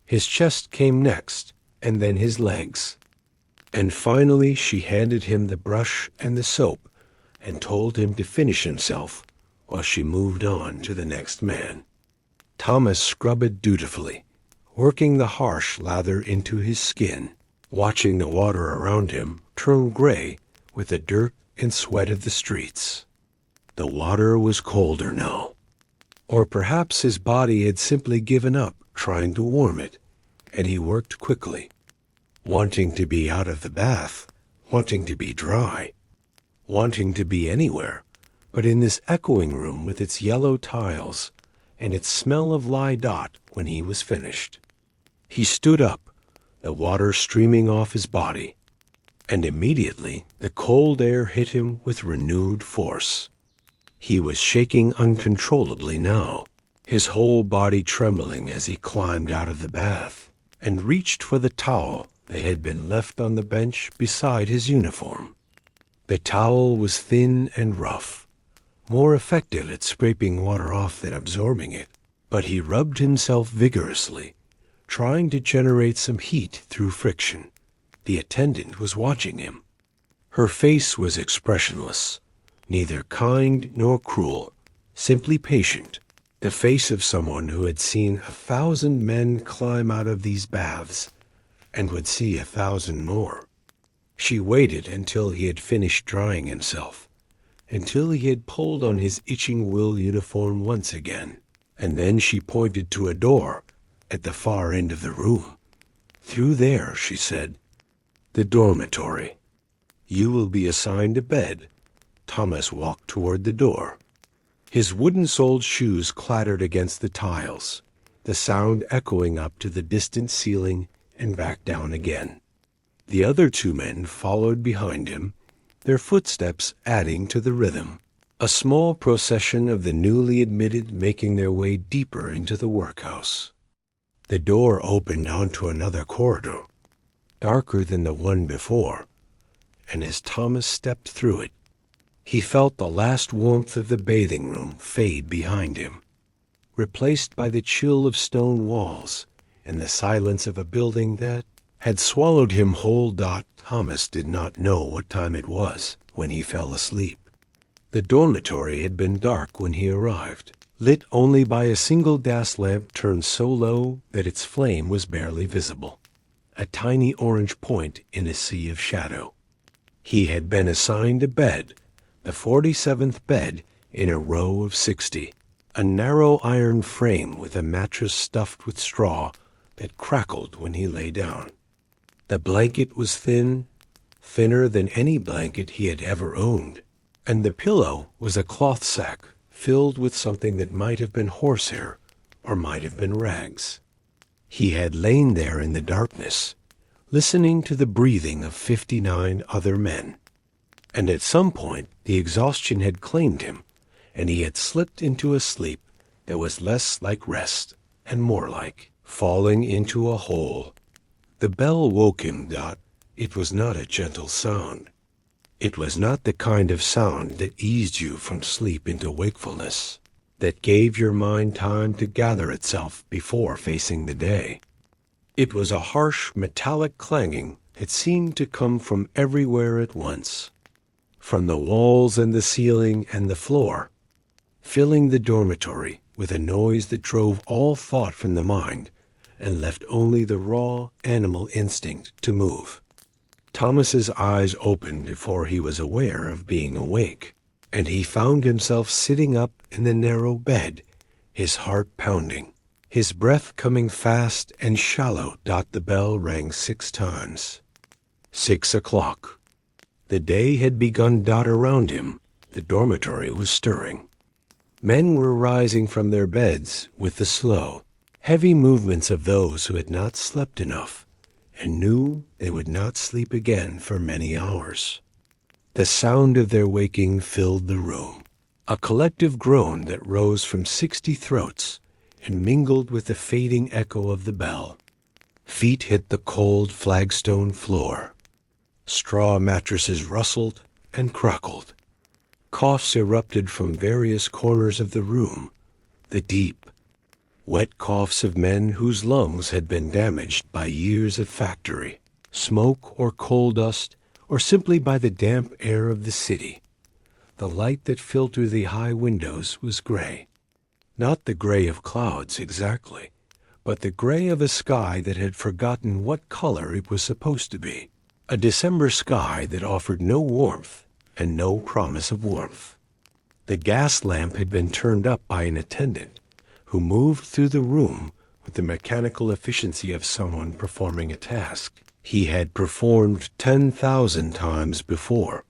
His chest came next, and then his legs. And finally she handed him the brush and the soap and told him to finish himself while she moved on to the next man. Thomas scrubbed dutifully, working the harsh lather into his skin, watching the water around him turn gray with the dirt and sweat of the streets. The water was colder now. Or perhaps his body had simply given up trying to warm it, and he worked quickly, wanting to be out of the bath, wanting to be dry, wanting to be anywhere, but in this echoing room with its yellow tiles and its smell of lye dot when he was finished. He stood up, the water streaming off his body, and immediately the cold air hit him with renewed force. He was shaking uncontrollably now, his whole body trembling as he climbed out of the bath and reached for the towel that had been left on the bench beside his uniform. The towel was thin and rough, more effective at scraping water off than absorbing it, but he rubbed himself vigorously, trying to generate some heat through friction. The attendant was watching him. Her face was expressionless, neither kind nor cruel, simply patient, the face of someone who had seen 1,000 men climb out of these baths and would see 1,000 more. She waited until he had finished drying himself, until he had pulled on his itching wool uniform once again, and then she pointed to a door at the far end of the room. "Through there," she said. "The dormitory. You will be assigned a bed." Thomas walked toward the door. His wooden-soled shoes clattered against the tiles, the sound echoing up to the distant ceiling and back down again. The other 2 men followed behind him, their footsteps adding to the rhythm, a small procession of the newly admitted making their way deeper into the workhouse. The door opened onto another corridor, darker than the one before, and as Thomas stepped through it, he felt the last warmth of the bathing room fade behind him, replaced by the chill of stone walls and the silence of a building that had swallowed him whole. Thomas did not know what time it was when he fell asleep. The dormitory had been dark when he arrived, lit only by a single gas lamp turned so low that its flame was barely visible, a tiny orange point in a sea of shadow. He had been assigned a bed, the 47th bed in a row of 60, a narrow iron frame with a mattress stuffed with straw that crackled when he lay down. The blanket was thin, thinner than any blanket he had ever owned, and the pillow was a cloth sack filled with something that might have been horsehair or might have been rags. He had lain there in the darkness, listening to the breathing of 59 other men, and at some point the exhaustion had claimed him, and he had slipped into a sleep that was less like rest and more like falling into a hole. The bell woke him. It was not a gentle sound. It was not the kind of sound that eased you from sleep into wakefulness, that gave your mind time to gather itself before facing the day. It was a harsh, metallic clanging that seemed to come from everywhere at once, from the walls and the ceiling and the floor, filling the dormitory with a noise that drove all thought from the mind and left only the raw animal instinct to move. Thomas's eyes opened before he was aware of being awake, and he found himself sitting up in the narrow bed, his heart pounding, his breath coming fast and shallow. The bell rang 6 times. 6 o'clock. The day had begun. Around him, the dormitory was stirring. Men were rising from their beds with the slow, heavy movements of those who had not slept enough and knew they would not sleep again for many hours. The sound of their waking filled the room, a collective groan that rose from 60 throats and mingled with the fading echo of the bell. Feet hit the cold flagstone floor. Straw mattresses rustled and crackled. Coughs erupted from various corners of the room, the deep, wet coughs of men whose lungs had been damaged by years of factory, smoke or coal dust, or simply by the damp air of the city. The light that filtered the high windows was gray. Not the gray of clouds exactly, but the gray of a sky that had forgotten what color it was supposed to be. A December sky that offered no warmth and no promise of warmth. The gas lamp had been turned up by an attendant who moved through the room with the mechanical efficiency of someone performing a task he had performed 10,000 times before.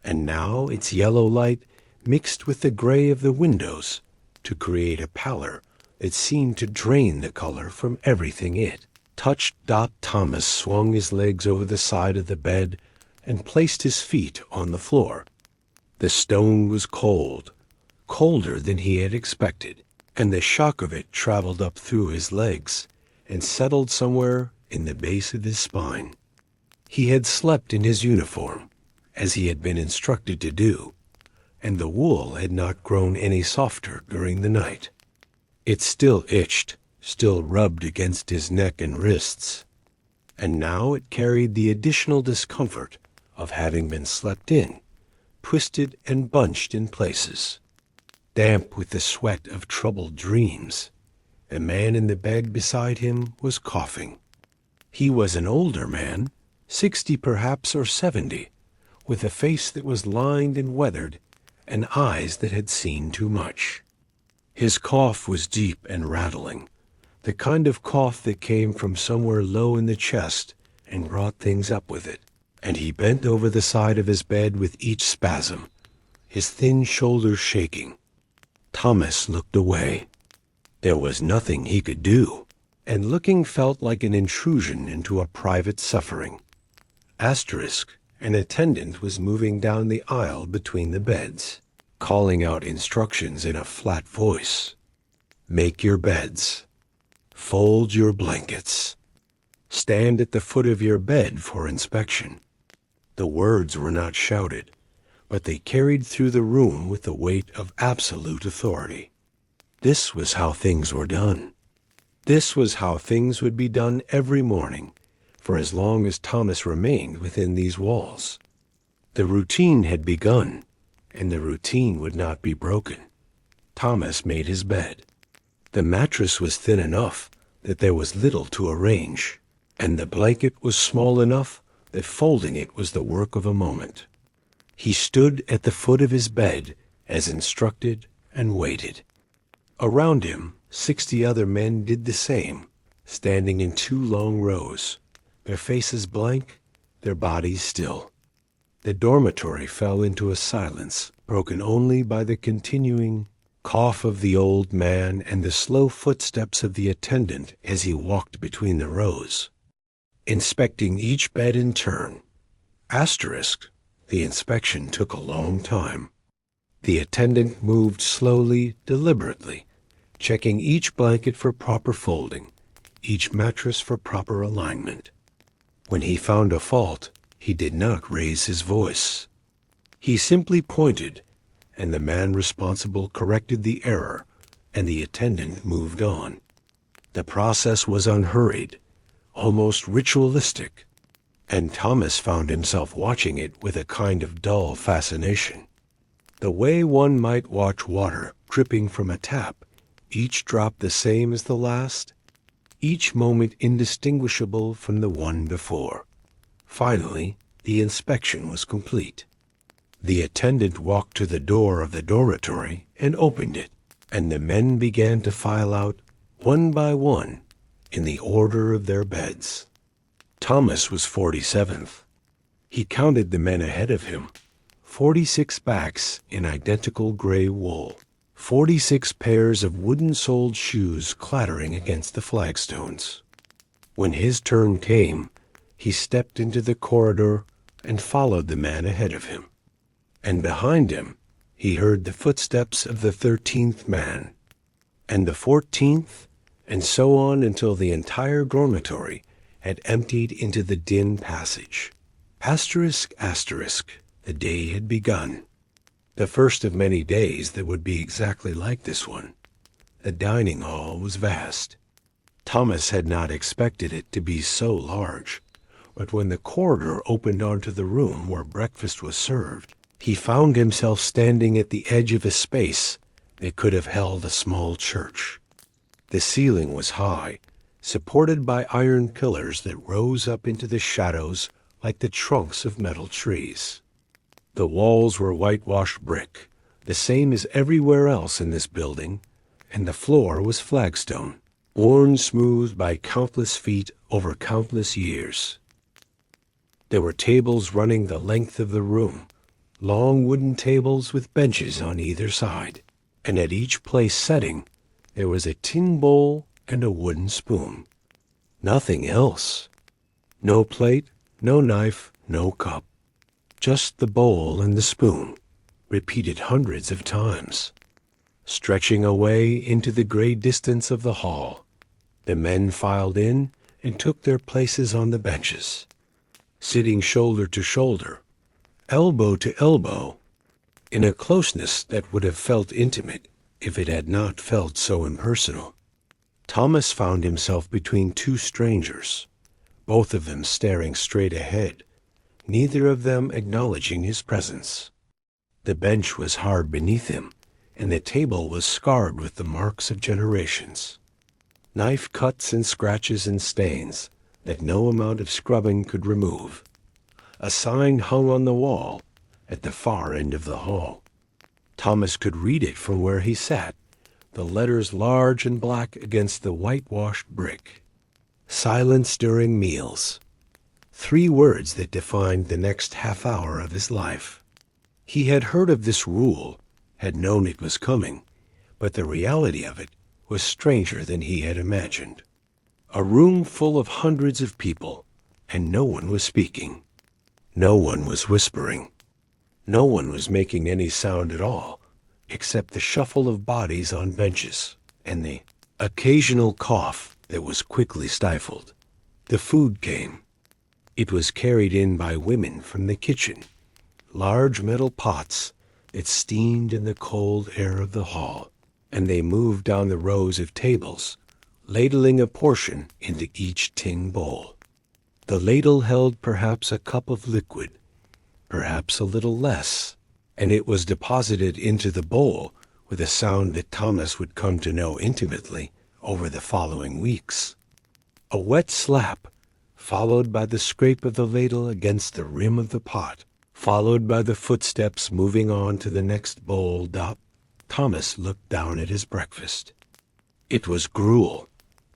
And now its yellow light mixed with the gray of the windows to create a pallor that seemed to drain the color from everything it touched. Thomas swung his legs over the side of the bed and placed his feet on the floor. The stone was cold, colder than he had expected, and the shock of it traveled up through his legs and settled somewhere in the base of his spine. He had slept in his uniform, as he had been instructed to do, and the wool had not grown any softer during the night. It still itched, still rubbed against his neck and wrists, and now it carried the additional discomfort of having been slept in, twisted and bunched in places. Damp with the sweat of troubled dreams, the man in the bed beside him was coughing. He was an older man, 60 perhaps or 70, with a face that was lined and weathered, and eyes that had seen too much. His cough was deep and rattling, the kind of cough that came from somewhere low in the chest and brought things up with it, and he bent over the side of his bed with each spasm, his thin shoulders shaking. Thomas looked away. There was nothing he could do, and looking felt like an intrusion into a private suffering. An attendant was moving down the aisle between the beds, calling out instructions in a flat voice. Make your beds. Fold your blankets. Stand at the foot of your bed for inspection. The words were not shouted, but they carried through the room with the weight of absolute authority. This was how things were done. This was how things would be done every morning, for as long as Thomas remained within these walls. The routine had begun, and the routine would not be broken. Thomas made his bed. The mattress was thin enough that there was little to arrange, and the blanket was small enough that folding it was the work of a moment. He stood at the foot of his bed as instructed and waited. Around him, 60 other men did the same, standing in 2 long rows, their faces blank, their bodies still. The dormitory fell into a silence broken only by the continuing cough of the old man and the slow footsteps of the attendant as he walked between the rows, inspecting each bed in turn. The inspection took a long time. The attendant moved slowly, deliberately, checking each blanket for proper folding, each mattress for proper alignment. When he found a fault, he did not raise his voice. He simply pointed, and the man responsible corrected the error, and the attendant moved on. The process was unhurried, almost ritualistic, and Thomas found himself watching it with a kind of dull fascination. The way one might watch water dripping from a tap, each drop the same as the last, each moment indistinguishable from the one before. Finally, the inspection was complete. The attendant walked to the door of the dormitory and opened it, and the men began to file out, one by one, in the order of their beds. Thomas was 47th. He counted the men ahead of him, 46 backs in identical gray wool, 46 pairs of wooden-soled shoes clattering against the flagstones. When his turn came, he stepped into the corridor and followed the man ahead of him. And behind him, he heard the footsteps of the 13th man, and the 14th, and so on until the entire dormitory had emptied into the dim passage. The day had begun. The first of many days that would be exactly like this one. The dining hall was vast. Thomas had not expected it to be so large, but when the corridor opened onto the room where breakfast was served, he found himself standing at the edge of a space that could have held a small church. The ceiling was high, supported by iron pillars that rose up into the shadows like the trunks of metal trees. The walls were whitewashed brick, the same as everywhere else in this building, and the floor was flagstone, worn smooth by countless feet over countless years. There were tables running the length of the room, long wooden tables with benches on either side, and at each place setting there was a tin bowl and a wooden spoon. Nothing else. No plate, no knife, no cup. Just the bowl and the spoon, repeated hundreds of times. Stretching away into the gray distance of the hall, the men filed in and took their places on the benches, sitting shoulder to shoulder, elbow to elbow, in a closeness that would have felt intimate if it had not felt so impersonal. Thomas found himself between two strangers, both of them staring straight ahead, neither of them acknowledging his presence. The bench was hard beneath him, and the table was scarred with the marks of generations. Knife cuts and scratches and stains that no amount of scrubbing could remove. A sign hung on the wall at the far end of the hall. Thomas could read it from where he sat, the letters large and black against the whitewashed brick. Silence during meals. 3 words that defined the next half hour of his life. He had heard of this rule, had known it was coming, but the reality of it was stranger than he had imagined. A room full of hundreds of people, and no one was speaking. No one was whispering. No one was making any sound at all, except the shuffle of bodies on benches and the occasional cough that was quickly stifled. The food came. It was carried in by women from the kitchen, large metal pots that steamed in the cold air of the hall, and they moved down the rows of tables, ladling a portion into each tin bowl. The ladle held perhaps a cup of liquid, perhaps a little less, and it was deposited into the bowl with a sound that Thomas would come to know intimately over the following weeks. A wet slap, followed by the scrape of the ladle against the rim of the pot, followed by the footsteps moving on to the next bowl. Thomas looked down at his breakfast. It was gruel,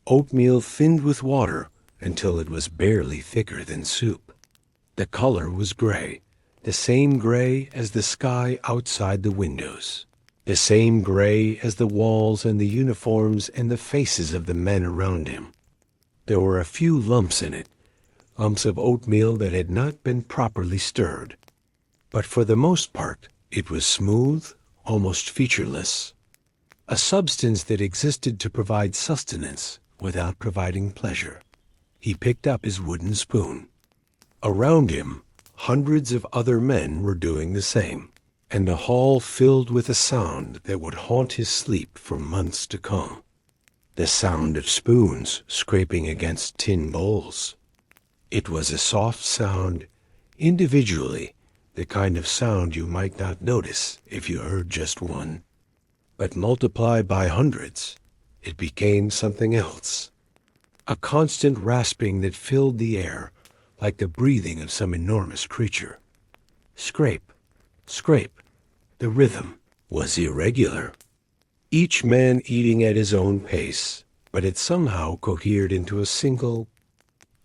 oatmeal thinned with water until it was barely thicker than soup. The color was gray, the same gray as the sky outside the windows, the same gray as the walls and the uniforms and the faces of the men around him. There were a few lumps in it, lumps of oatmeal that had not been properly stirred, but for the most part it was smooth, almost featureless, a substance that existed to provide sustenance without providing pleasure. He picked up his wooden spoon. Around him, hundreds of other men were doing the same, and the hall filled with a sound that would haunt his sleep for months to come. The sound of spoons scraping against tin bowls. It was a soft sound, individually, the kind of sound you might not notice if you heard just one. But multiplied by hundreds, it became something else. A constant rasping that filled the air like the breathing of some enormous creature. Scrape, scrape. The rhythm was irregular. Each man eating at his own pace, but it somehow cohered into a single,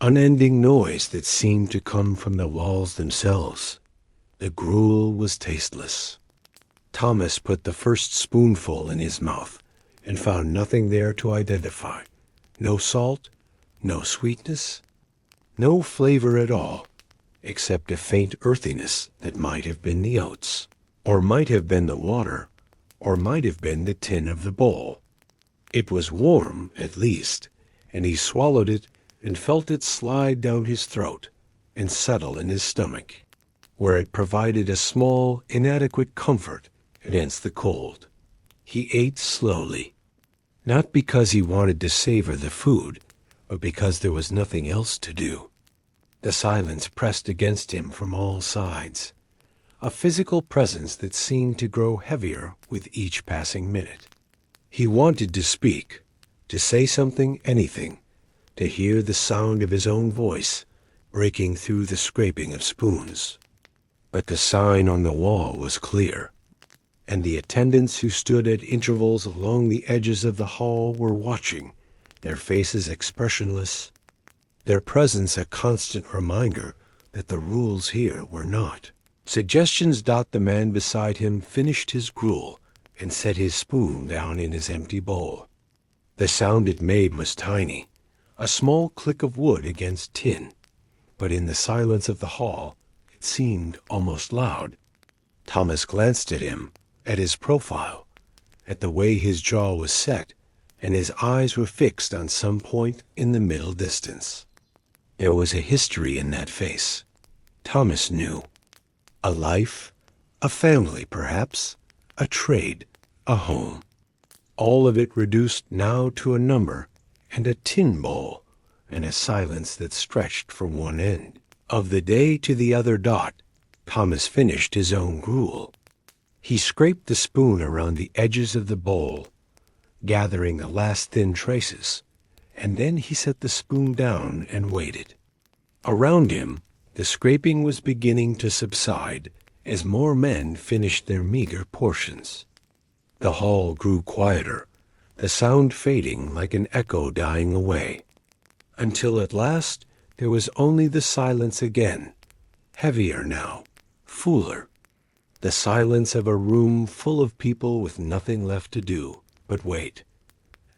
unending noise that seemed to come from the walls themselves. The gruel was tasteless. Thomas put the first spoonful in his mouth and found nothing there to identify. No salt, no sweetness, no flavor at all, except a faint earthiness that might have been the oats, or might have been the water, or might have been the tin of the bowl. It was warm, at least, and he swallowed it and felt it slide down his throat and settle in his stomach, where it provided a small, inadequate comfort against the cold. He ate slowly, not because he wanted to savor the food, but because there was nothing else to do. The silence pressed against him from all sides, a physical presence that seemed to grow heavier with each passing minute. He wanted to speak, to say something, anything, to hear the sound of his own voice breaking through the scraping of spoons. But the sign on the wall was clear, and the attendants who stood at intervals along the edges of the hall were watching, their faces expressionless, their presence a constant reminder that the rules here were not. Suggestions. The man beside him finished his gruel and set his spoon down in his empty bowl. The sound it made was tiny, a small click of wood against tin, but in the silence of the hall it seemed almost loud. Thomas glanced at him, at his profile, at the way his jaw was set, and his eyes were fixed on some point in the middle distance. There was a history in that face, Thomas knew. A life, a family perhaps, a trade, a home. All of it reduced now to a number and a tin bowl, and a silence that stretched from one end of the day to the other. Thomas finished his own gruel. He scraped the spoon around the edges of the bowl, gathering the last thin traces, and then he set the spoon down and waited. Around him, the scraping was beginning to subside as more men finished their meager portions. The hall grew quieter, the sound fading like an echo dying away, until at last there was only the silence again, heavier now, fuller, the silence of a room full of people with nothing left to do but wait.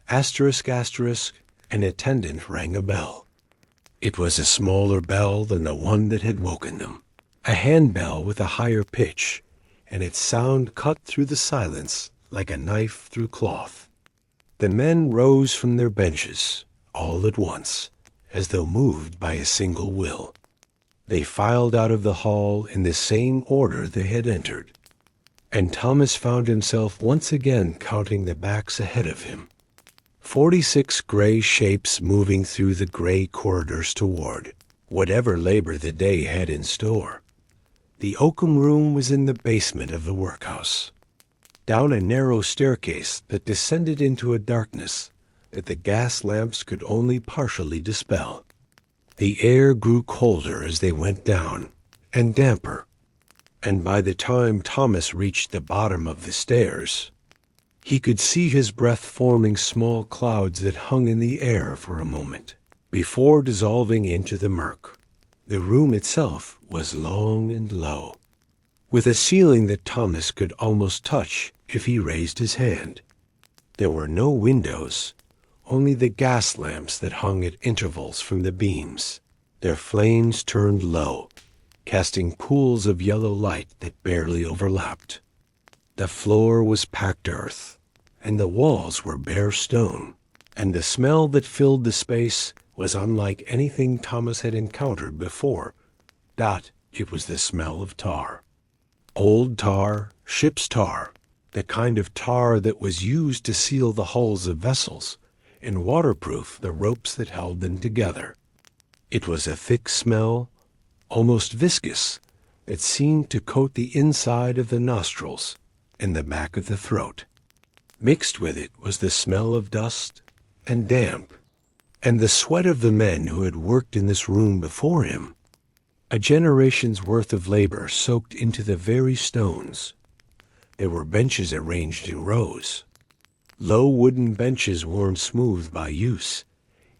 Asterisk, asterisk, an attendant rang a bell. It was a smaller bell than the one that had woken them, a handbell with a higher pitch, and its sound cut through the silence like a knife through cloth. The men rose from their benches, all at once, as though moved by a single will. They filed out of the hall in the same order they had entered, and Thomas found himself once again counting the backs ahead of him. 46 gray shapes moving through the gray corridors toward whatever labor the day had in store. The Oakum room was in the basement of the workhouse, down a narrow staircase that descended into a darkness that the gas lamps could only partially dispel. The air grew colder as they went down, and damper, and by the time Thomas reached the bottom of the stairs, he could see his breath forming small clouds that hung in the air for a moment, before dissolving into the murk. The room itself was long and low, with a ceiling that Thomas could almost touch if he raised his hand. There were no windows, only the gas lamps that hung at intervals from the beams. Their flames turned low, casting pools of yellow light that barely overlapped. The floor was packed earth, and the walls were bare stone, and the smell that filled the space was unlike anything Thomas had encountered before. It was the smell of tar. Old tar, ship's tar, the kind of tar that was used to seal the hulls of vessels and waterproof the ropes that held them together. It was a thick smell, almost viscous, that seemed to coat the inside of the nostrils and the back of the throat. Mixed with it was the smell of dust and damp, and the sweat of the men who had worked in this room before him. A generation's worth of labor soaked into the very stones. There were benches arranged in rows, low wooden benches worn smooth by use,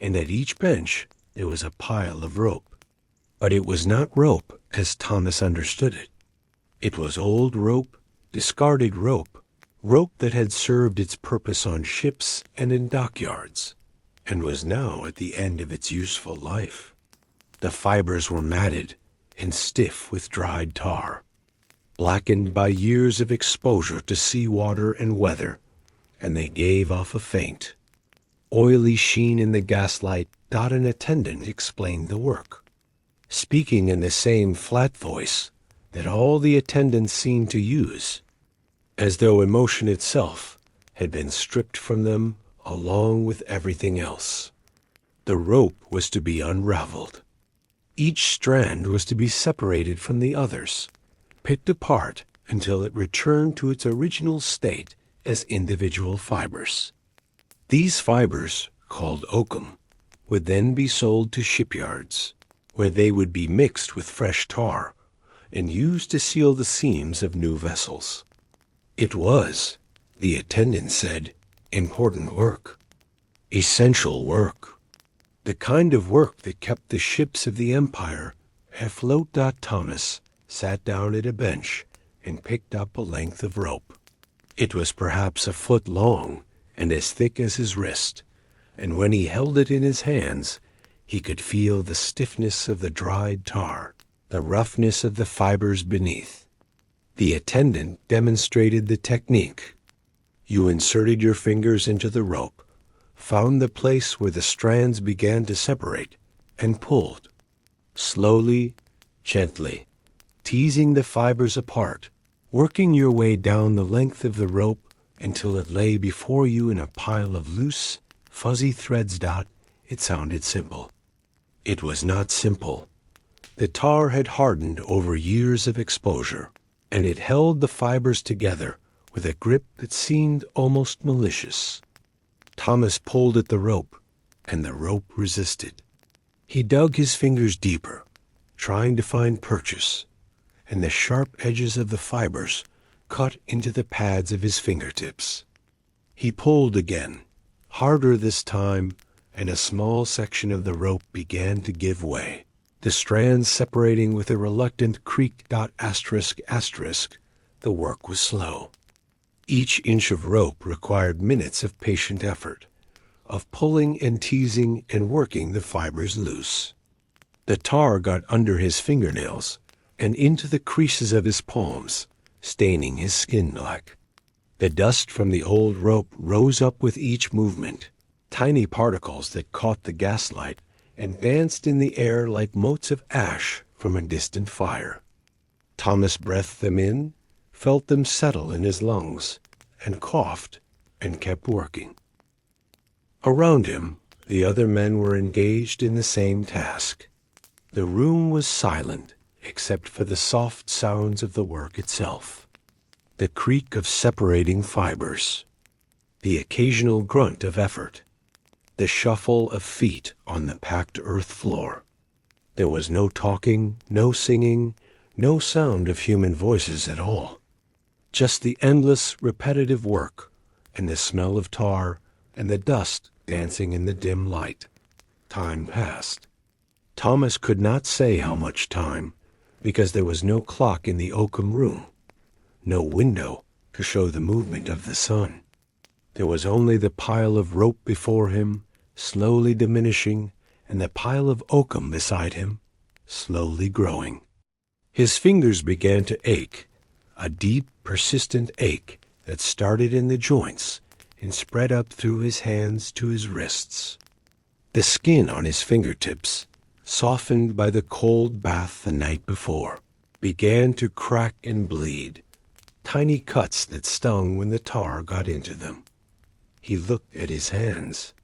and at each bench there was a pile of rope. But it was not rope as Thomas understood it. It was old rope, discarded rope, rope that had served its purpose on ships and in dockyards, and was now at the end of its useful life. The fibers were matted and stiff with dried tar, blackened by years of exposure to seawater and weather, and they gave off a faint, oily sheen in the gaslight. An attendant explained the work, speaking in the same flat voice that all the attendants seemed to use, as though emotion itself had been stripped from them along with everything else. The rope was to be unraveled. Each strand was to be separated from the others, picked apart until it returned to its original state as individual fibers. These fibers, called oakum, would then be sold to shipyards, where they would be mixed with fresh tar and used to seal the seams of new vessels. It was, the attendant said, important work, essential work, the kind of work that kept the ships of the empire afloat. Thomas sat down at a bench and picked up a length of rope. It was perhaps a foot long and as thick as his wrist, and when he held it in his hands, he could feel the stiffness of the dried tar, the roughness of the fibers beneath. The attendant demonstrated the technique. You inserted your fingers into the rope, found the place where the strands began to separate, and pulled. Slowly, gently, teasing the fibers apart, working your way down the length of the rope until it lay before you in a pile of loose, fuzzy threads. It sounded simple. It was not simple. The tar had hardened over years of exposure, and it held the fibers together with a grip that seemed almost malicious. Thomas pulled at the rope, and the rope resisted. He dug his fingers deeper, trying to find purchase, and the sharp edges of the fibers cut into the pads of his fingertips. He pulled again, harder this time, and a small section of the rope began to give way, the strands separating with a reluctant creak. The work was slow. Each inch of rope required minutes of patient effort, of pulling and teasing and working the fibers loose. The tar got under his fingernails and into the creases of his palms, staining his skin black. The dust from the old rope rose up with each movement, tiny particles that caught the gaslight and danced in the air like motes of ash from a distant fire. Thomas breathed them in, felt them settle in his lungs, and coughed and kept working. Around him, the other men were engaged in the same task. The room was silent except for the soft sounds of the work itself, the creak of separating fibers, the occasional grunt of effort, the shuffle of feet on the packed earth floor. There was no talking, no singing, no sound of human voices at all. Just the endless, repetitive work, and the smell of tar, and the dust dancing in the dim light. Time passed. Thomas could not say how much time, because there was no clock in the Oakum room, no window to show the movement of the sun. There was only the pile of rope before him, slowly diminishing, and the pile of oakum beside him, slowly growing. His fingers began to ache, a deep, persistent ache that started in the joints and spread up through his hands to his wrists. The skin on his fingertips, softened by the cold bath the night before, began to crack and bleed, tiny cuts that stung when the tar got into them. He looked at his hands.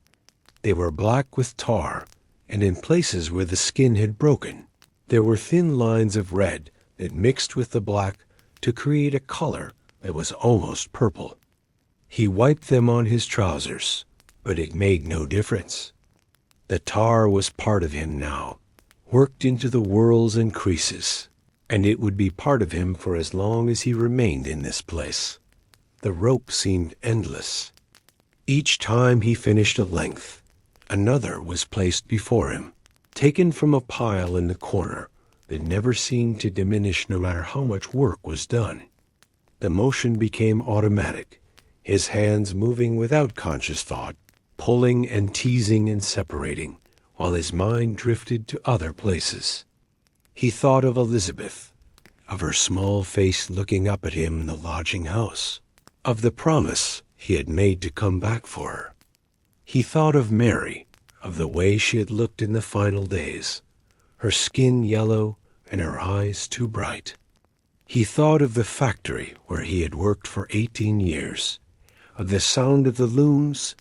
They were black with tar, and in places where the skin had broken, there were thin lines of red that mixed with the black to create a color that was almost purple. He wiped them on his trousers, but it made no difference. The tar was part of him now, worked into the whorls and creases, and it would be part of him for as long as he remained in this place. The rope seemed endless. Each time he finished a length, another was placed before him, taken from a pile in the corner that never seemed to diminish no matter how much work was done. The motion became automatic, his hands moving without conscious thought, pulling and teasing and separating, while his mind drifted to other places. He thought of Elizabeth, of her small face looking up at him in the lodging house, of the promise he had made to come back for her. He thought of Mary, of the way she had looked in the final days, her skin yellow and her eyes too bright. He thought of the factory where he had worked for 18 years, of the sound of the looms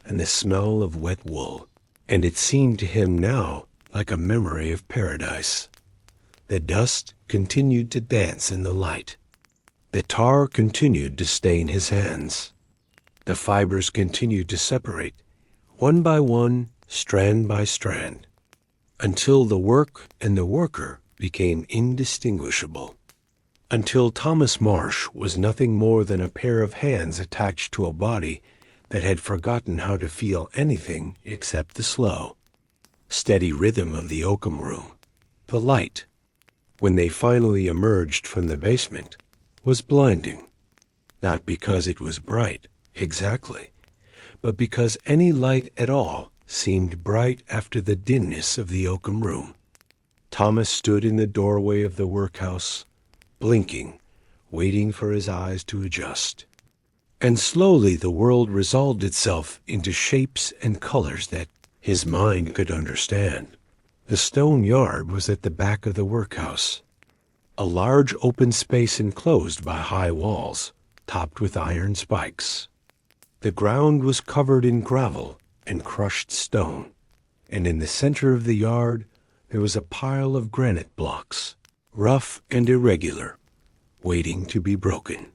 and the smell of wet wool, and it seemed to him now like a memory of paradise. The dust continued to dance in the light. The tar continued to stain his hands. The fibers continued to separate, one by one, strand by strand, until the work and the worker became indistinguishable, until Thomas Marsh was nothing more than a pair of hands attached to a body that had forgotten how to feel anything except the slow, steady rhythm of the Oakum room. The light, when they finally emerged from the basement, was blinding, not because it was bright, exactly, but because any light at all seemed bright after the dimness of the Oakum room. Thomas stood in the doorway of the workhouse, blinking, waiting for his eyes to adjust. And slowly the world resolved itself into shapes and colors that his mind could understand. The stone yard was at the back of the workhouse, a large open space enclosed by high walls, topped with iron spikes. The ground was covered in gravel and crushed stone, and in the center of the yard there was a pile of granite blocks, rough and irregular, waiting to be broken.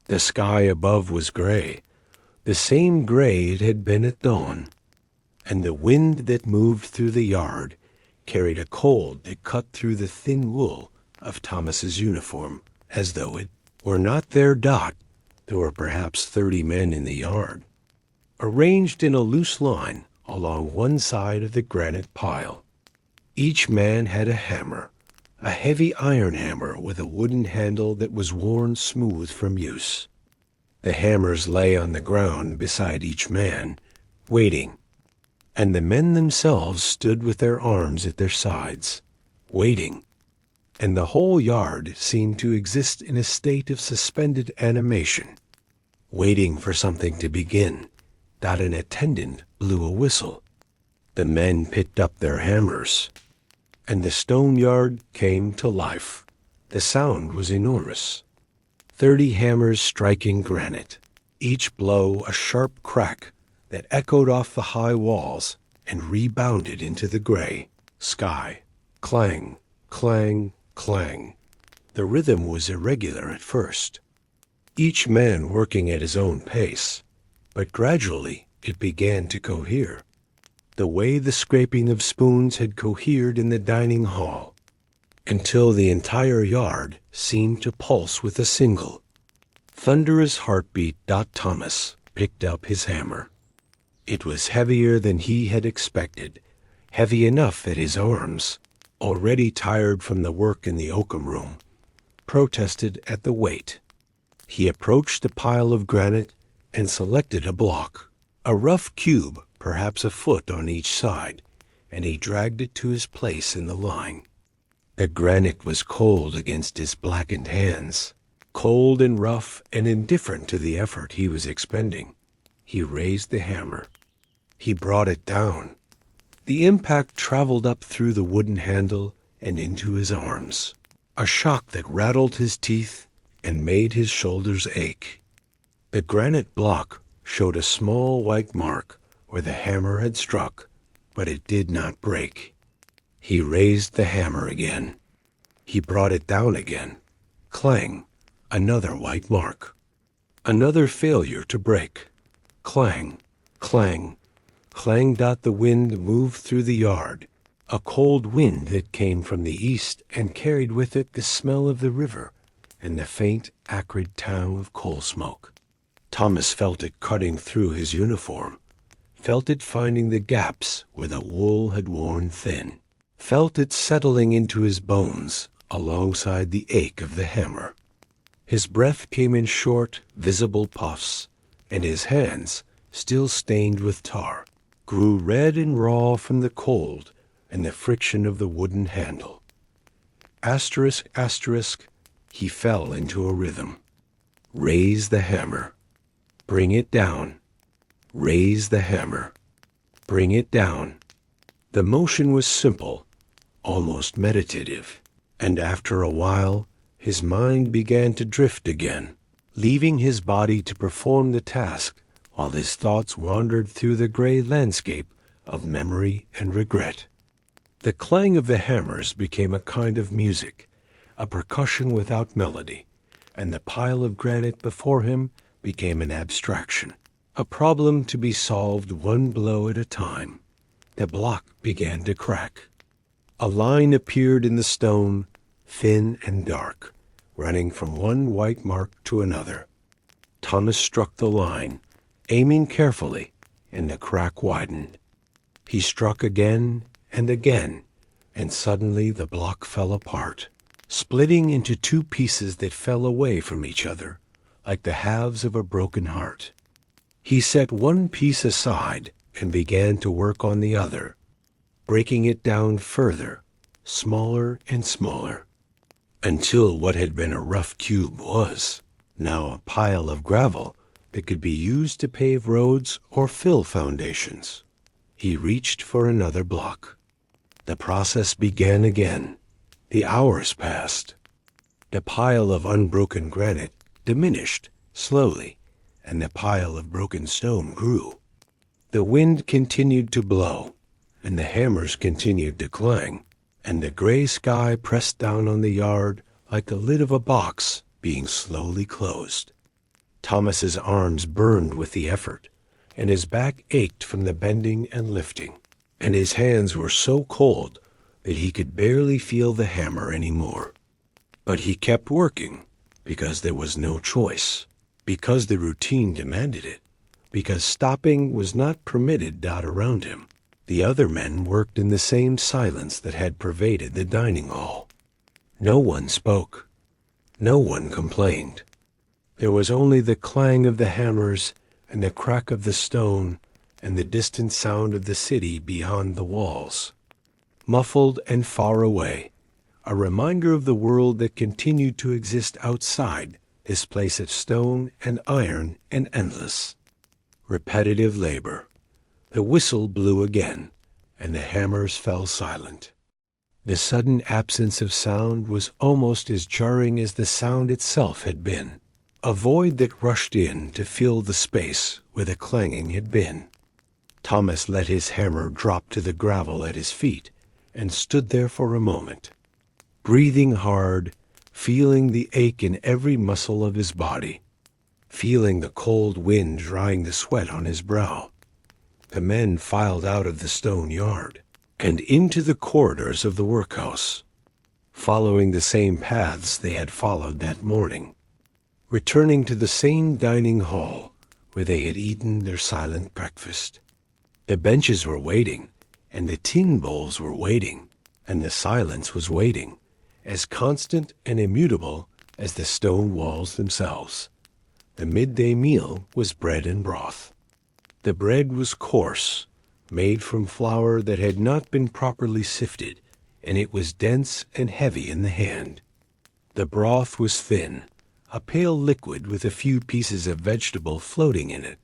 The sky above was gray, the same gray it had been at dawn, and the wind that moved through the yard carried a cold that cut through the thin wool of Thomas's uniform, as though it were not their dot. There were perhaps 30 men in the yard, arranged in a loose line along one side of the granite pile. Each man had a hammer, a heavy iron hammer with a wooden handle that was worn smooth from use. The hammers lay on the ground beside each man, waiting, and the men themselves stood with their arms at their sides, waiting, and the whole yard seemed to exist in a state of suspended animation, waiting for something to begin. That an attendant blew a whistle. The men picked up their hammers, and the stone yard came to life. The sound was enormous. 30 hammers striking granite, each blow a sharp crack that echoed off the high walls and rebounded into the gray sky. Clang, clang, clang. The rhythm was irregular at first, each man working at his own pace, but gradually it began to cohere, the way the scraping of spoons had cohered in the dining hall, until the entire yard seemed to pulse with a single, thunderous heartbeat. Thomas picked up his hammer. It was heavier than he had expected, heavy enough that his arms, already tired from the work in the Oakum room, protested at the weight. He approached the pile of granite and selected a block, a rough cube, perhaps a foot on each side, and he dragged it to his place in the line. The granite was cold against his blackened hands, cold and rough and indifferent to the effort he was expending. He raised the hammer. He brought it down. The impact traveled up through the wooden handle and into his arms, a shock that rattled his teeth and made his shoulders ache. The granite block showed a small white mark where the hammer had struck, but it did not break. He raised the hammer again. He brought it down again. Clang, another white mark. Another failure to break. Clang, clang, clang. The wind moved through the yard, a cold wind that came from the east and carried with it the smell of the river and the faint, acrid tang of coal smoke. Thomas felt it cutting through his uniform, felt it finding the gaps where the wool had worn thin, felt it settling into his bones alongside the ache of the hammer. His breath came in short, visible puffs, and his hands, still stained with tar, grew red and raw from the cold and the friction of the wooden handle. Asterisk, asterisk, he fell into a rhythm. Raise the hammer. Bring it down. Raise the hammer. Bring it down. The motion was simple, almost meditative, and after a while his mind began to drift again, leaving his body to perform the task while his thoughts wandered through the gray landscape of memory and regret. The clang of the hammers became a kind of music, a percussion without melody, and the pile of granite before him became an abstraction, a problem to be solved one blow at a time. The block began to crack. A line appeared in the stone, thin and dark, running from one white mark to another. Thomas struck the line, aiming carefully, and the crack widened. He struck again and again, and suddenly the block fell apart, splitting into two pieces that fell away from each other, like the halves of a broken heart. He set one piece aside and began to work on the other, breaking it down further, smaller and smaller, until what had been a rough cube was now a pile of gravel that could be used to pave roads or fill foundations. He reached for another block. The process began again. The hours passed. The pile of unbroken granite diminished slowly, and the pile of broken stone grew. The wind continued to blow, and the hammers continued to clang, and the gray sky pressed down on the yard like the lid of a box being slowly closed. Thomas's arms burned with the effort, and his back ached from the bending and lifting, and his hands were so cold that he could barely feel the hammer anymore. But he kept working, because there was no choice, because the routine demanded it, because stopping was not permitted out around him. The other men worked in the same silence that had pervaded the dining hall. No one spoke. No one complained. There was only the clang of the hammers and the crack of the stone and the distant sound of the city beyond the walls. Muffled and far away, a reminder of the world that continued to exist outside this place of stone and iron and endless. Repetitive labor. The whistle blew again, and the hammers fell silent. The sudden absence of sound was almost as jarring as the sound itself had been, a void that rushed in to fill the space where the clanging had been. Thomas let his hammer drop to the gravel at his feet and stood there for a moment, breathing hard, feeling the ache in every muscle of his body, feeling the cold wind drying the sweat on his brow. The men filed out of the stone yard and into the corridors of the workhouse, following the same paths they had followed that morning, returning to the same dining hall where they had eaten their silent breakfast. The benches were waiting, and the tin bowls were waiting, and the silence was waiting, as constant and immutable as the stone walls themselves. The midday meal was bread and broth. The bread was coarse, made from flour that had not been properly sifted, and it was dense and heavy in the hand. The broth was thin, a pale liquid with a few pieces of vegetable floating in it,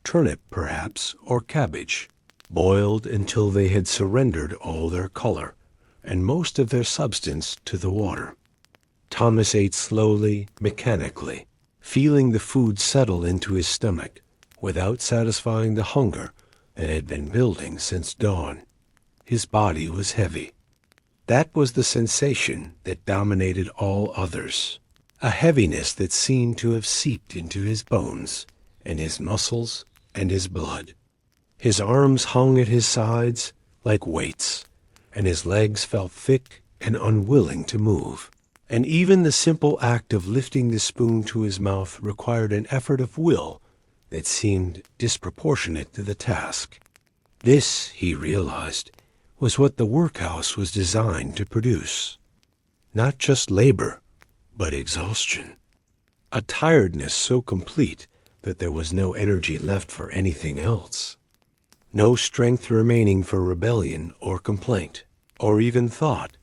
turnip perhaps, or cabbage, boiled until they had surrendered all their color and most of their substance to the water. Thomas ate slowly, mechanically, feeling the food settle into his stomach without satisfying the hunger that had been building since dawn. His body was heavy. That was the sensation that dominated all others, a heaviness that seemed to have seeped into his bones and his muscles and his blood. His arms hung at his sides like weights, and his legs felt thick and unwilling to move. And even the simple act of lifting the spoon to his mouth required an effort of will that seemed disproportionate to the task. This, he realized, was what the workhouse was designed to produce. Not just labor, but exhaustion. A tiredness so complete that there was no energy left for anything else. No strength remaining for rebellion or complaint, or even thought.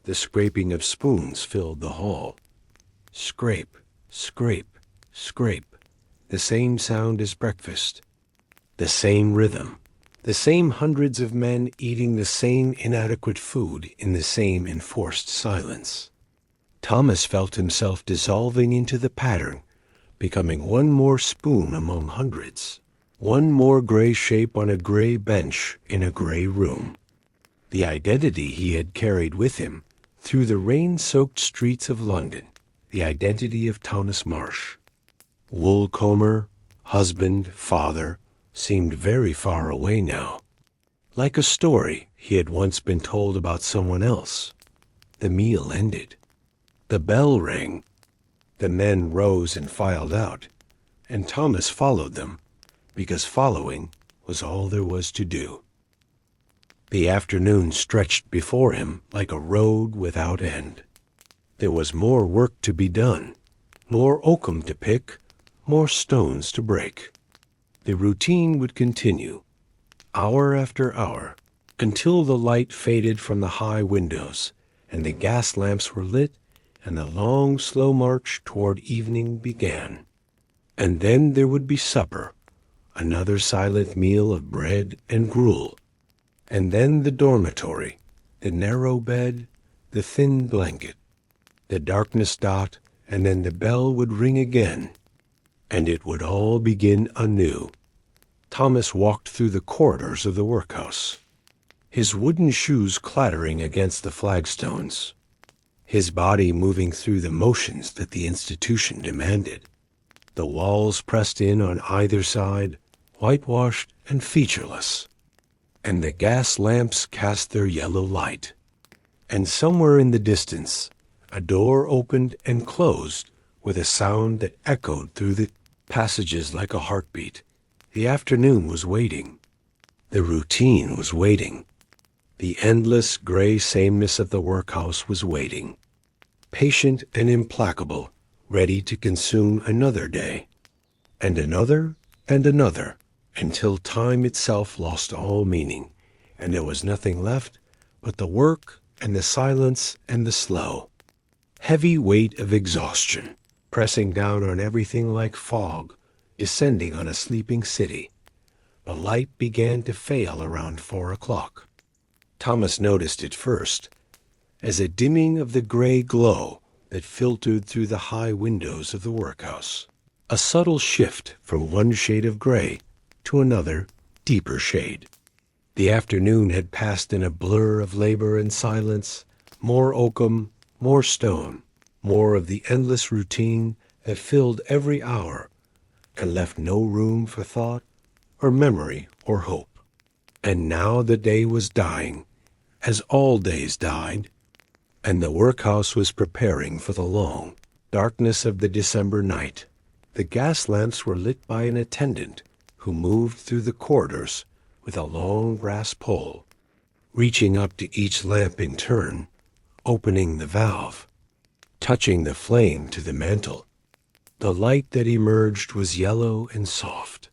The scraping of spoons filled the hall. Scrape, scrape, scrape. The same sound as breakfast. The same rhythm. The same hundreds of men eating the same inadequate food in the same enforced silence. Thomas felt himself dissolving into the pattern, becoming one more spoon among hundreds, one more gray shape on a gray bench in a gray room. The identity he had carried with him through the rain-soaked streets of London, the identity of Thomas Marsh. Wool comber, husband, father, seemed very far away now, like a story he had once been told about someone else. The meal ended. The bell rang. The men rose and filed out, and Thomas followed them, because following was all there was to do. The afternoon stretched before him like a road without end. There was more work to be done, more oakum to pick, more stones to break. The routine would continue, hour after hour, until the light faded from the high windows, and the gas lamps were lit, and the long, slow march toward evening began. And then there would be supper, another silent meal of bread and gruel, and then the dormitory, the narrow bed, the thin blanket, the darkness dot, and then the bell would ring again, and it would all begin anew. Thomas walked through the corridors of the workhouse, his wooden shoes clattering against the flagstones, his body moving through the motions that the institution demanded. The walls pressed in on either side, whitewashed and featureless, and the gas lamps cast their yellow light. And somewhere in the distance, a door opened and closed with a sound that echoed through the passages like a heartbeat. The afternoon was waiting. The routine was waiting. The endless gray sameness of the workhouse was waiting, patient and implacable, ready to consume another day, and another, until time itself lost all meaning, and there was nothing left but the work and the silence and the slow, heavy weight of exhaustion, pressing down on everything like fog, descending on a sleeping city. The light began to fail around 4 o'clock. Thomas noticed it first as a dimming of the gray glow that filtered through the high windows of the workhouse, a subtle shift from one shade of gray to another, deeper shade. The afternoon had passed in a blur of labor and silence, more oakum, more stone, more of the endless routine that filled every hour and left no room for thought or memory or hope. And now the day was dying, as all days died, and the workhouse was preparing for the long darkness of the December night. The gas lamps were lit by an attendant who moved through the corridors with a long brass pole, reaching up to each lamp in turn, opening the valve, touching the flame to the mantle. The light that emerged was yellow and soft,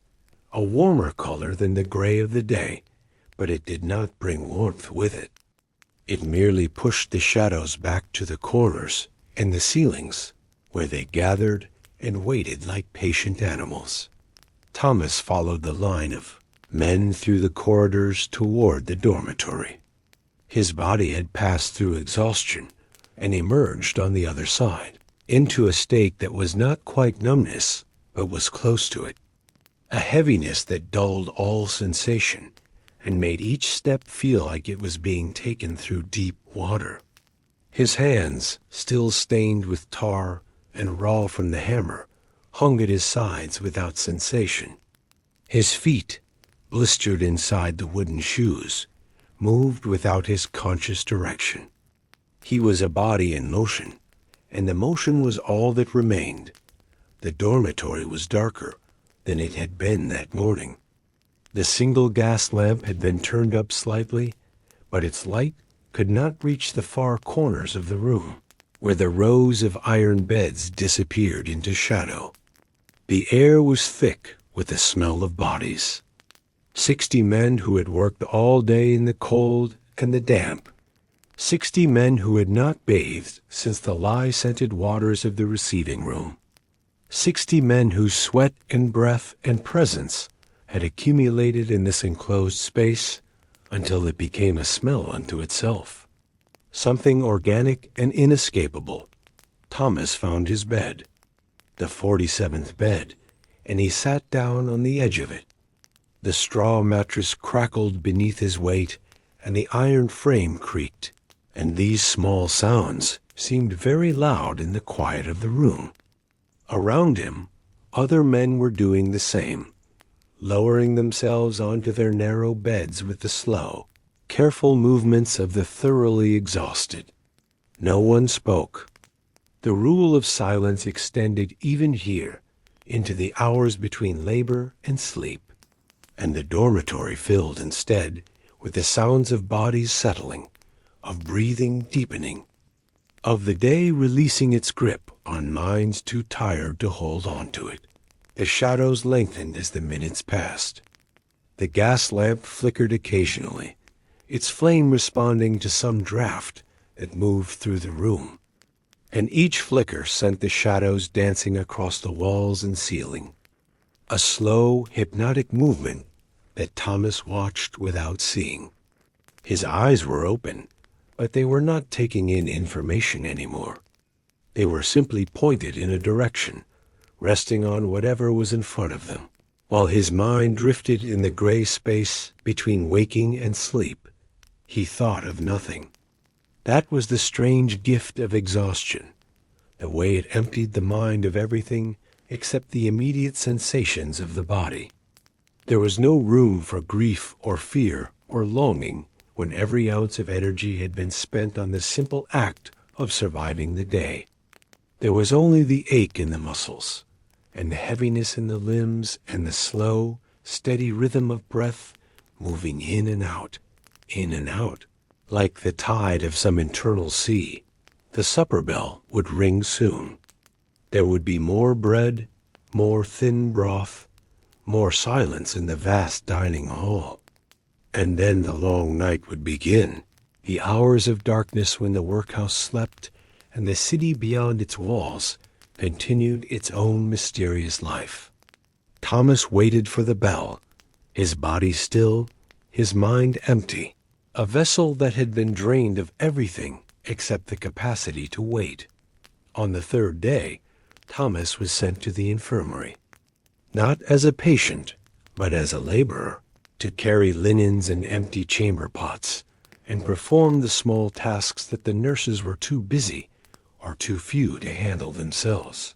a warmer color than the gray of the day, but it did not bring warmth with it. It merely pushed the shadows back to the corners and the ceilings, where they gathered and waited like patient animals. Thomas followed the line of men through the corridors toward the dormitory. His body had passed through exhaustion and emerged on the other side, into a state that was not quite numbness, but was close to it, a heaviness that dulled all sensation and made each step feel like it was being taken through deep water. His hands, still stained with tar and raw from the hammer, hung at his sides without sensation. His feet, blistered inside the wooden shoes, moved without his conscious direction. He was a body in motion, and the motion was all that remained. The dormitory was darker than it had been that morning. The single gas lamp had been turned up slightly, but its light could not reach the far corners of the room, where the rows of iron beds disappeared into shadow. The air was thick with the smell of bodies. 60 men who had worked all day in the cold and the damp. 60 men who had not bathed since the lye-scented waters of the receiving room. 60 men whose sweat and breath and presence had accumulated in this enclosed space until it became a smell unto itself. Something organic and inescapable. Thomas found his bed, the 47th bed, and he sat down on the edge of it. The straw mattress crackled beneath his weight, and the iron frame creaked, and these small sounds seemed very loud in the quiet of the room. Around him, Other men were doing the same, lowering themselves onto their narrow beds with the slow, careful movements of the thoroughly exhausted. No one spoke. The rule of silence extended even here into the hours between labor and sleep, and the dormitory filled instead with the sounds of bodies settling, of breathing deepening, of the day releasing its grip on minds too tired to hold on to it. The shadows lengthened as the minutes passed. The gas lamp flickered occasionally, its flame responding to some draft that moved through the room, and each flicker sent the shadows dancing across the walls and ceiling. A slow, hypnotic movement that Thomas watched without seeing. His eyes were open, but they were not taking in information anymore. They were simply pointed in a direction, resting on whatever was in front of them, while his mind drifted in the gray space between waking and sleep. He thought of nothing. That was the strange gift of exhaustion, the way it emptied the mind of everything except the immediate sensations of the body. There was no room for grief or fear or longing when every ounce of energy had been spent on the simple act of surviving the day. There was only the ache in the muscles, and the heaviness in the limbs, and the slow, steady rhythm of breath moving in and out, like the tide of some internal sea. The supper bell would ring soon. There would be more bread, more thin broth, more silence in the vast dining hall. And then the long night would begin, the hours of darkness when the workhouse slept and the city beyond its walls continued its own mysterious life. Thomas waited for the bell, his body still, his mind empty, a vessel that had been drained of everything except the capacity to wait. On the third day, Thomas was sent to the infirmary, not as a patient, but as a laborer, to carry linens and empty chamber pots, and perform the small tasks that the nurses were too busy or too few to handle themselves.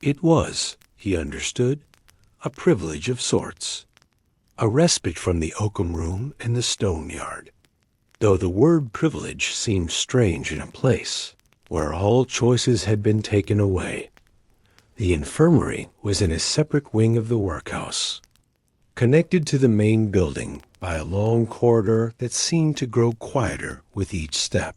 It was, he understood, a privilege of sorts, a respite from the oakum room and the stone yard, though the word privilege seemed strange in a place where all choices had been taken away. The infirmary was in a separate wing of the workhouse, connected to the main building by a long corridor that seemed to grow quieter with each step.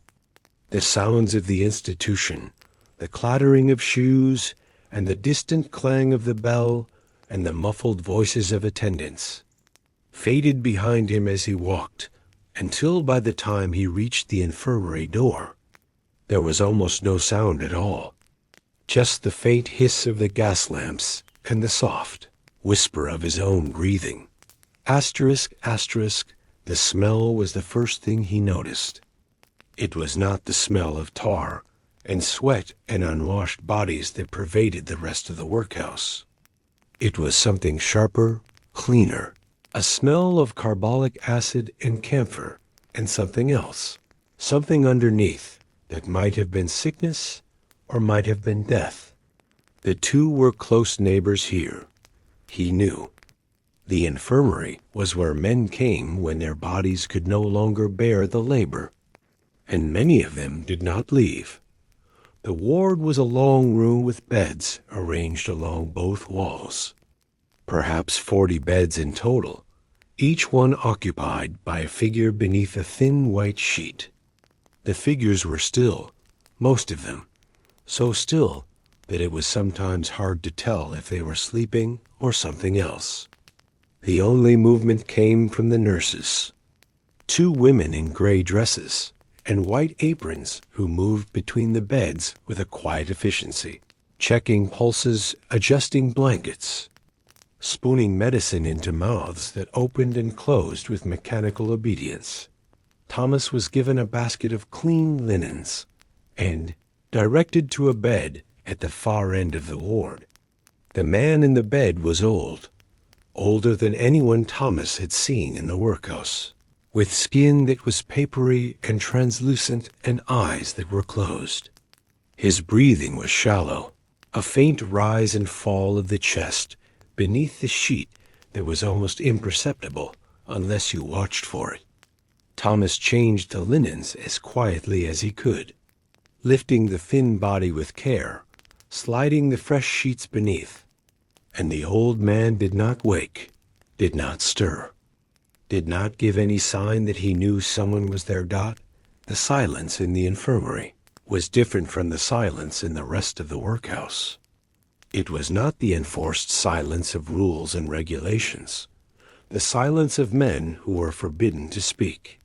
The sounds of the institution, the clattering of shoes, and the distant clang of the bell, and the muffled voices of attendants, faded behind him as he walked, until by the time he reached the infirmary door, there was almost no sound at all, just the faint hiss of the gas lamps and the soft whisper of his own breathing. Asterisk, asterisk, the smell was the first thing he noticed. It was not the smell of tar and sweat and unwashed bodies that pervaded the rest of the workhouse. It was something sharper, cleaner, a smell of carbolic acid and camphor, and something else, something underneath that might have been sickness or might have been death. The two were close neighbors here, he knew. The infirmary was where men came when their bodies could no longer bear the labor, and many of them did not leave. The ward was a long room with beds arranged along both walls, perhaps 40 beds in total, each one occupied by a figure beneath a thin white sheet. The figures were still, most of them, so still that it was sometimes hard to tell if they were sleeping or something else. The only movement came from the nurses, 2 women in gray dresses and white aprons who moved between the beds with a quiet efficiency, checking pulses, adjusting blankets, spooning medicine into mouths that opened and closed with mechanical obedience. Thomas was given a basket of clean linens and directed to a bed at the far end of the ward. The man in the bed was old, older than anyone Thomas had seen in the workhouse, with skin that was papery and translucent and eyes that were closed. His breathing was shallow, A faint rise and fall of the chest beneath the sheet that was almost imperceptible unless you watched for it. Thomas changed the linens as quietly as he could, lifting the thin body with care, sliding the fresh sheets beneath. And the old man did not wake, did not stir, did not give any sign that he knew someone was there. The silence in the infirmary was different from the silence in the rest of the workhouse. It was not the enforced silence of rules and regulations, the silence of men who were forbidden to speak.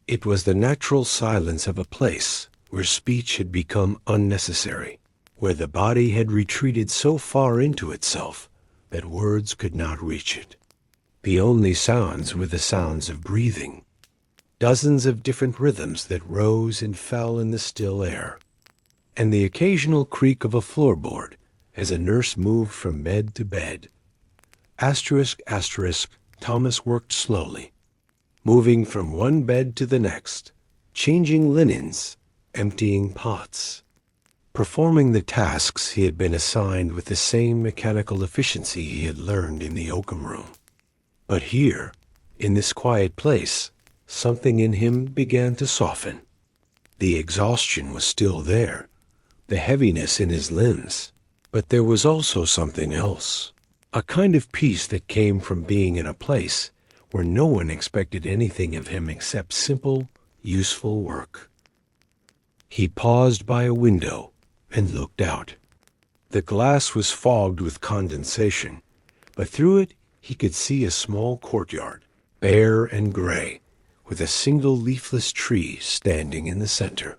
It was the natural silence of a place where speech had become unnecessary, where the body had retreated so far into itself that words could not reach it. The only sounds were the sounds of breathing, dozens of different rhythms that rose and fell in the still air, and the occasional creak of a floorboard as a nurse moved from bed to bed. Asterisk, asterisk, Thomas worked slowly, moving from one bed to the next, changing linens, emptying pots, performing the tasks he had been assigned with the same mechanical efficiency he had learned in the Oakum room. But here, in this quiet place, something in him began to soften. The exhaustion was still there, the heaviness in his limbs, but there was also something else, a kind of peace that came from being in a place where no one expected anything of him except simple, useful work. He paused by a window and looked out. The glass was fogged with condensation, but through it he could see a small courtyard, bare and gray, with a single leafless tree standing in the center.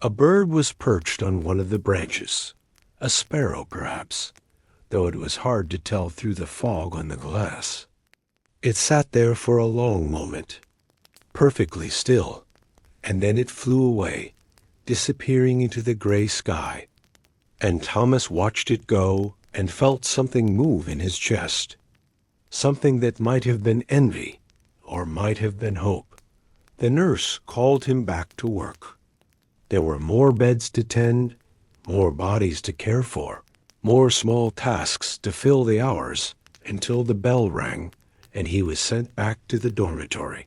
A bird was perched on one of the branches, a sparrow perhaps, though it was hard to tell through the fog on the glass. It sat there for a long moment, perfectly still, and then it flew away, disappearing into the gray sky. And Thomas watched it go and felt something move in his chest, something that might have been envy or might have been hope. The nurse called him back to work. There were more beds to tend, more bodies to care for, more small tasks to fill the hours until the bell rang and he was sent back to the dormitory.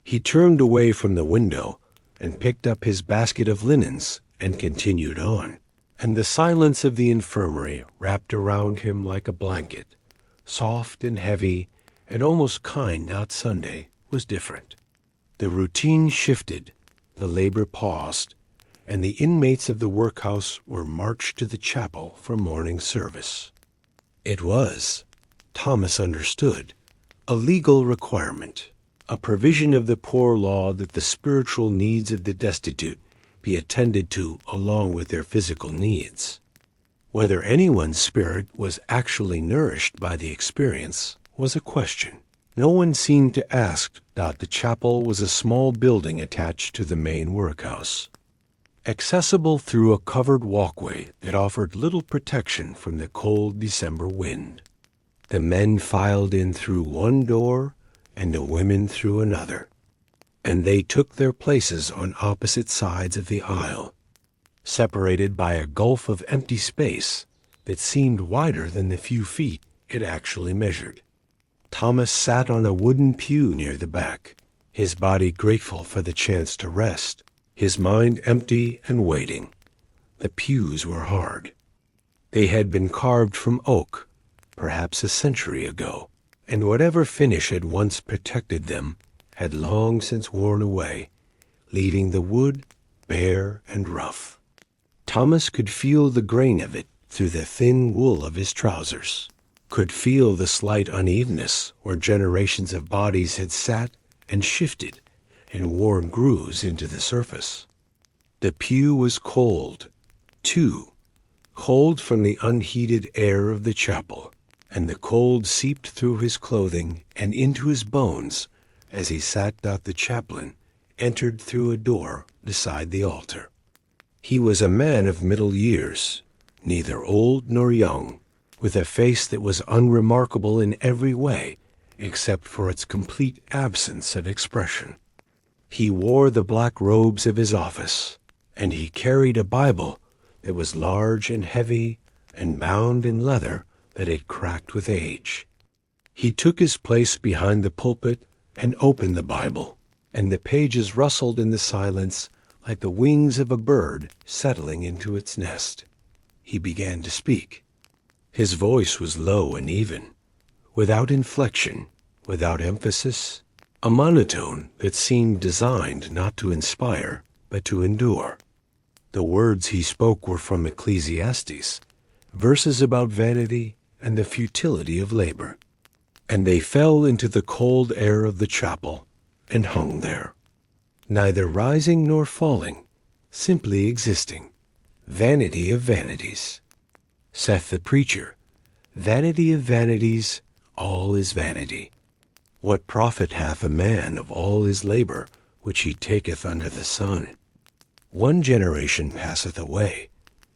He turned away from the window and picked up his basket of linens and continued on. And the silence of the infirmary wrapped around him like a blanket, soft and heavy and almost kind. That Sunday was different. The routine shifted, the labor paused, and the inmates of the workhouse were marched to the chapel for morning service. It was, Thomas understood, a legal requirement, a provision of the poor law that the spiritual needs of the destitute be attended to along with their physical needs. Whether anyone's spirit was actually nourished by the experience was a question. No one seemed to ask. The chapel was a small building attached to the main workhouse, accessible through a covered walkway that offered little protection from the cold December wind. The men filed in through one door and the women through another, and they took their places on opposite sides of the aisle, separated by a gulf of empty space that seemed wider than the few feet it actually measured. Thomas sat on a wooden pew near the back, his body grateful for the chance to rest, his mind empty and waiting. The pews were hard. They had been carved from oak, perhaps a century ago, and whatever finish had once protected them had long since worn away, leaving the wood bare and rough. Thomas could feel the grain of it through the thin wool of his trousers, could feel the slight unevenness where generations of bodies had sat and shifted and worn grooves into the surface. The pew was cold, too, cold from the unheated air of the chapel, and the cold seeped through his clothing and into his bones as he sat. The chaplain entered through a door beside the altar. He was a man of middle years, neither old nor young, with a face that was unremarkable in every way except for its complete absence of expression. He wore the black robes of his office, and he carried a Bible that was large and heavy and bound in leather that had cracked with age. He took his place behind the pulpit and opened the Bible, and the pages rustled in the silence like the wings of a bird settling into its nest. He began to speak. His voice was low and even, without inflection, without emphasis, a monotone that seemed designed not to inspire, but to endure. The words he spoke were from Ecclesiastes, verses about vanity and the futility of labor, and they fell into the cold air of the chapel and hung there, neither rising nor falling, simply existing. Vanity of vanities. Saith the preacher, vanity of vanities, all is vanity. What profit hath a man of all his labor which he taketh under the sun? One generation passeth away,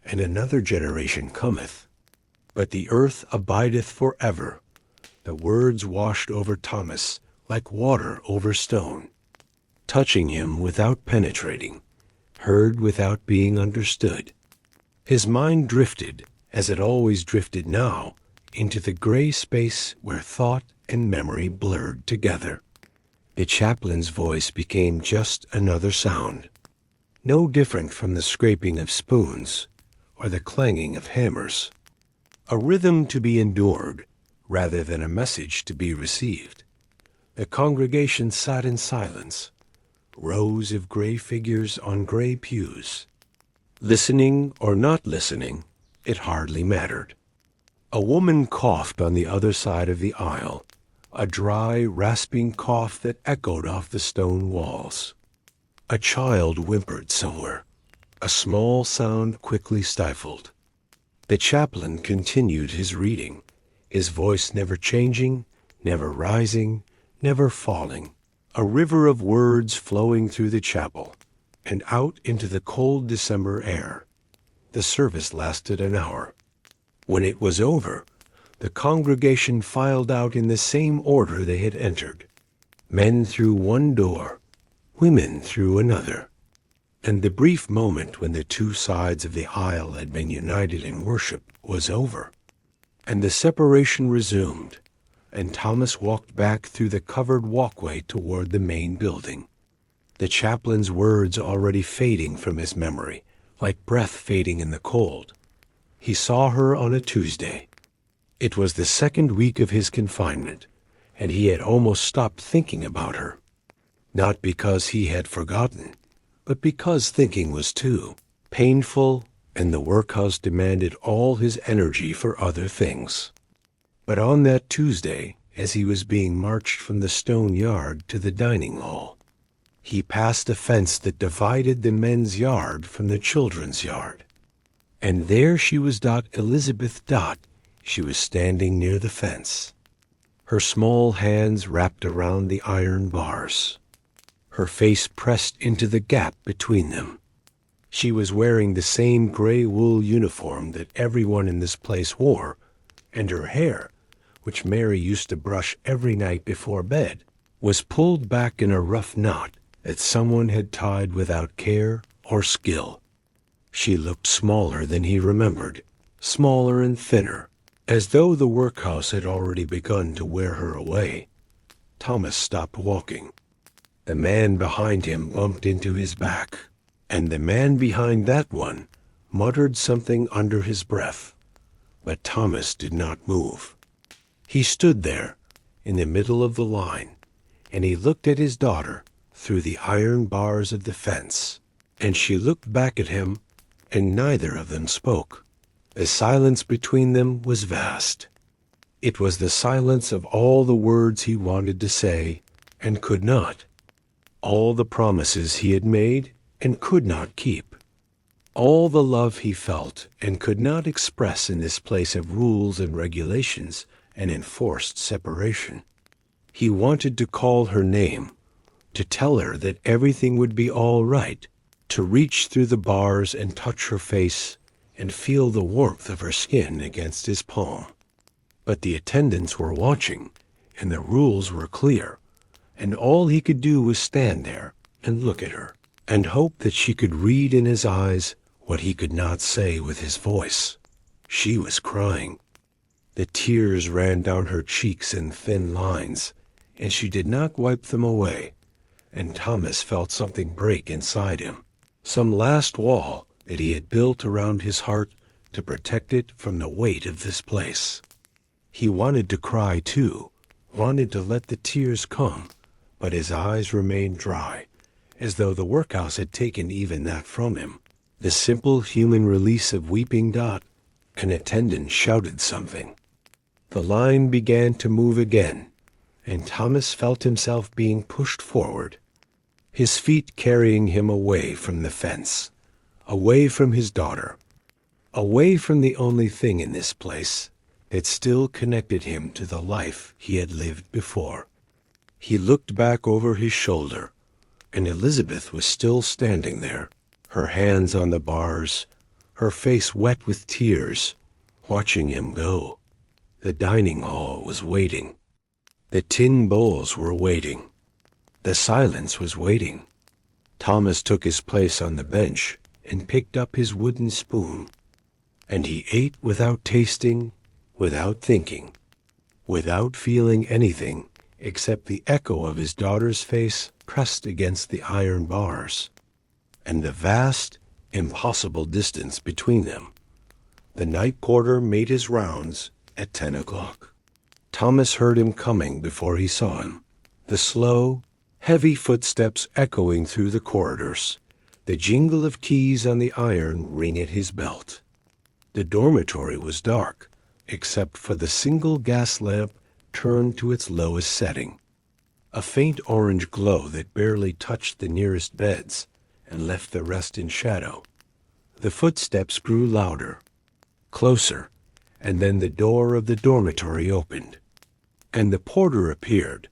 and another generation cometh. But the earth abideth for ever. The words washed over Thomas like water over stone, touching him without penetrating, heard without being understood. His mind drifted, as it always drifted now, into the gray space where thought and memory blurred together. The chaplain's voice became just another sound, no different from the scraping of spoons or the clanging of hammers, a rhythm to be endured rather than a message to be received. The congregation sat in silence, rows of gray figures on gray pews. Listening or not listening, it hardly mattered. A woman coughed on the other side of the aisle, a dry, rasping cough that echoed off the stone walls. A child whimpered somewhere, a small sound quickly stifled. The chaplain continued his reading, his voice never changing, never rising, never falling, a river of words flowing through the chapel and out into the cold December air. The service lasted an hour. When it was over, the congregation filed out in the same order they had entered, men through one door, women through another. And the brief moment when the two sides of the aisle had been united in worship was over, and the separation resumed, and Thomas walked back through the covered walkway toward the main building, the chaplain's words already fading from his memory, like breath fading in the cold. He saw her on a Tuesday. It was the second week of his confinement, and he had almost stopped thinking about her, not because he had forgotten, but because thinking was too painful, and the workhouse demanded all his energy for other things. But on that Tuesday, as he was being marched from the stone yard to the dining hall, he passed a fence that divided the men's yard from the children's yard. And there she was, Elizabeth Dot. She was standing near the fence, her small hands wrapped around the iron bars, her face pressed into the gap between them. She was wearing the same gray wool uniform that everyone in this place wore, and her hair, which Mary used to brush every night before bed, was pulled back in a rough knot that someone had tied without care or skill. She looked smaller than he remembered, smaller and thinner, as though the workhouse had already begun to wear her away. Thomas stopped walking. The man behind him bumped into his back, and the man behind that one muttered something under his breath. But Thomas did not move. He stood there, in the middle of the line, and he looked at his daughter through the iron bars of the fence, and she looked back at him, and neither of them spoke. The silence between them was vast. It was the silence of all the words he wanted to say and could not, all the promises he had made and could not keep, all the love he felt and could not express in this place of rules and regulations and enforced separation. He wanted to call her name, to tell her that everything would be all right, to reach through the bars and touch her face and feel the warmth of her skin against his palm. But the attendants were watching, and the rules were clear, and all he could do was stand there and look at her, and hope that she could read in his eyes what he could not say with his voice. She was crying. The tears ran down her cheeks in thin lines, and she did not wipe them away, and Thomas felt something break inside him, some last wall that he had built around his heart to protect it from the weight of this place. He wanted to cry too, wanted to let the tears come, but his eyes remained dry, as though the workhouse had taken even that from him. The simple human release of weeping Dot. An attendant shouted something. The line began to move again, and Thomas felt himself being pushed forward, his feet carrying him away from the fence, away from his daughter, away from the only thing in this place that still connected him to the life he had lived before. He looked back over his shoulder, and Elizabeth was still standing there, her hands on the bars, her face wet with tears, watching him go. The dining hall was waiting. The tin bowls were waiting. The silence was waiting. Thomas took his place on the bench and picked up his wooden spoon, and he ate without tasting, without thinking, without feeling anything except the echo of his daughter's face pressed against the iron bars, and the vast, impossible distance between them. The night porter made his rounds at 10 o'clock. Thomas heard him coming before he saw him, the slow, heavy footsteps echoing through the corridors, the jingle of keys on the iron ring at his belt. The dormitory was dark, except for the single gas lamp turned to its lowest setting, a faint orange glow that barely touched the nearest beds and left the rest in shadow. The footsteps grew louder, closer, and then the door of the dormitory opened, and the porter appeared,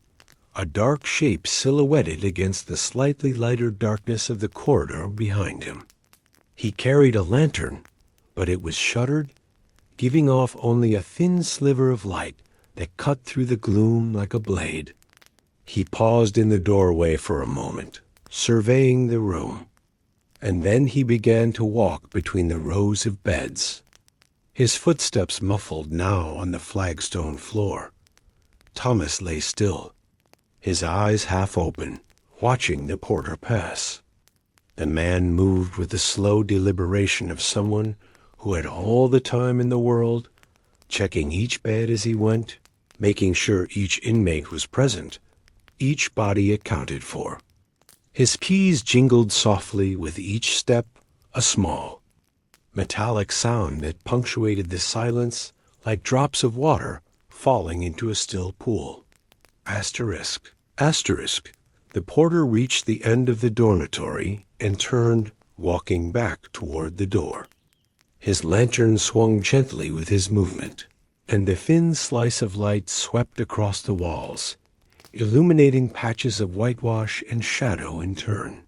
a dark shape silhouetted against the slightly lighter darkness of the corridor behind him. He carried a lantern, but it was shuttered, giving off only a thin sliver of light that cut through the gloom like a blade. He paused in the doorway for a moment, surveying the room, and then he began to walk between the rows of beds, his footsteps muffled now on the flagstone floor. Thomas lay still, his eyes half open, watching the porter pass. The man moved with the slow deliberation of someone who had all the time in the world, checking each bed as he went, making sure each inmate was present, each body accounted for. His keys jingled softly with each step, a small, metallic sound that punctuated the silence like drops of water falling into a still pool. Asterisk. Asterisk. The porter reached the end of the dormitory and turned, walking back toward the door. His lantern swung gently with his movement, and the thin slice of light swept across the walls, illuminating patches of whitewash and shadow in turn.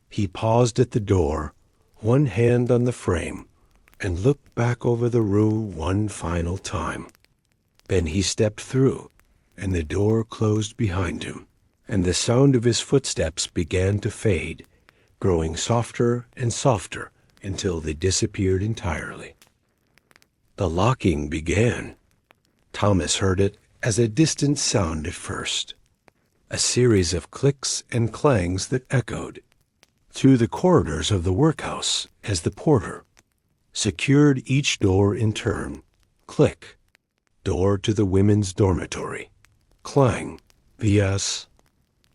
He paused at the door, one hand on the frame, and looked back over the room one final time. Then he stepped through, and the door closed behind him, and the sound of his footsteps began to fade, growing softer and softer until they disappeared entirely. The locking began. Thomas heard it as a distant sound at first, a series of clicks and clangs that echoed through the corridors of the workhouse as the porter secured each door in turn. Click, door to the women's dormitory. Clang, VS,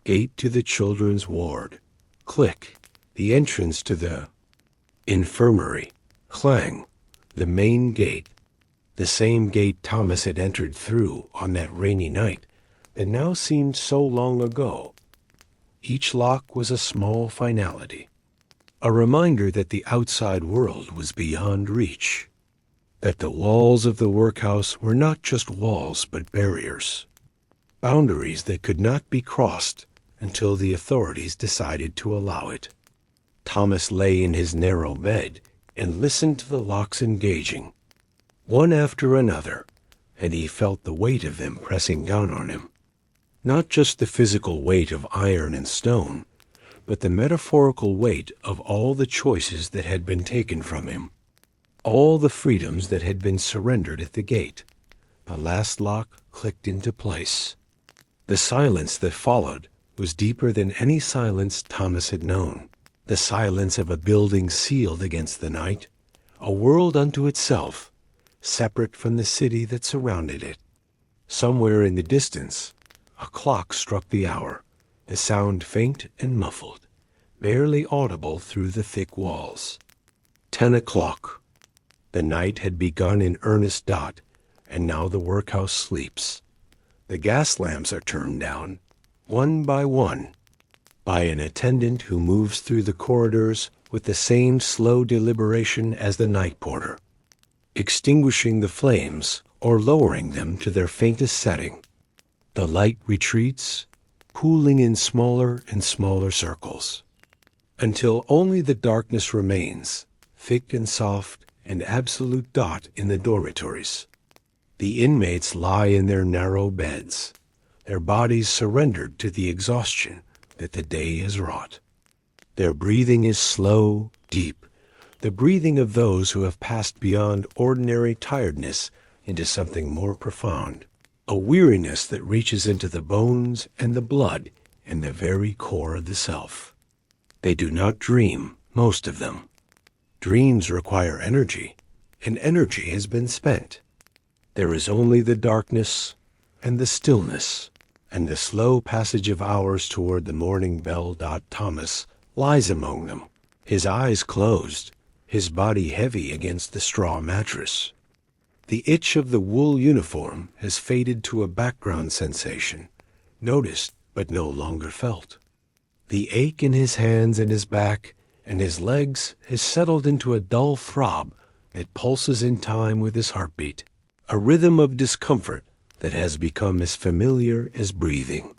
gate to the children's ward. Click, the entrance to the infirmary. Clang, the main gate, the same gate Thomas had entered through on that rainy night that now seemed so long ago. Each lock was a small finality, a reminder that the outside world was beyond reach, that the walls of the workhouse were not just walls but barriers, boundaries that could not be crossed until the authorities decided to allow it. Thomas lay in his narrow bed and listened to the locks engaging, one after another, and he felt the weight of them pressing down on him. Not just the physical weight of iron and stone, but the metaphorical weight of all the choices that had been taken from him. All the freedoms that had been surrendered at the gate. The last lock clicked into place. The silence that followed was deeper than any silence Thomas had known. The silence of a building sealed against the night, a world unto itself, separate from the city that surrounded it. Somewhere in the distance, a clock struck the hour, a sound faint and muffled, barely audible through the thick walls. 10 o'clock. The night had begun in earnest dot, and now the workhouse sleeps. The gas lamps are turned down, one by an attendant who moves through the corridors with the same slow deliberation as the night porter, extinguishing the flames or lowering them to their faintest setting. The light retreats, pooling in smaller and smaller circles, until only the darkness remains, thick and soft and absolute dot in the dormitories. The inmates lie in their narrow beds, their bodies surrendered to the exhaustion that the day has wrought. Their breathing is slow, deep, the breathing of those who have passed beyond ordinary tiredness into something more profound, a weariness that reaches into the bones and the blood and the very core of the self. They do not dream, most of them. Dreams require energy, and energy has been spent. There is only the darkness and the stillness and the slow passage of hours toward the morning bell. Thomas lies among them, his eyes closed, his body heavy against the straw mattress. The itch of the wool uniform has faded to a background sensation, noticed but no longer felt. The ache in his hands and his back and his legs has settled into a dull throb that pulses in time with his heartbeat, a rhythm of discomfort that has become as familiar as breathing.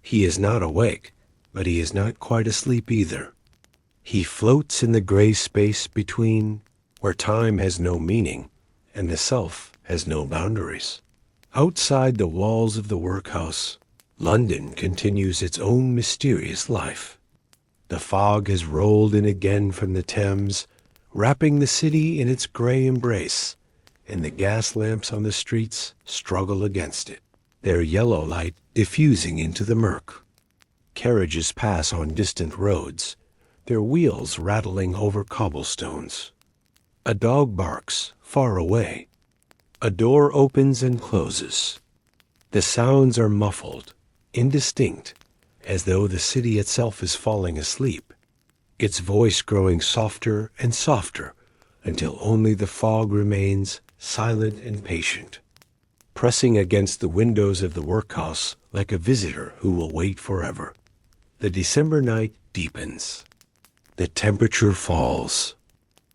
He is not awake, but he is not quite asleep either. He floats in the gray space between, where time has no meaning and the self has no boundaries. Outside the walls of the workhouse, London continues its own mysterious life. The fog has rolled in again from the Thames, wrapping the city in its gray embrace, and the gas lamps on the streets struggle against it, their yellow light diffusing into the murk. Carriages pass on distant roads, their wheels rattling over cobblestones. A dog barks far away. A door opens and closes. The sounds are muffled, indistinct, as though the city itself is falling asleep, its voice growing softer and softer until only the fog remains silent and patient, pressing against the windows of the workhouse like a visitor who will wait forever. The December night deepens. The temperature falls.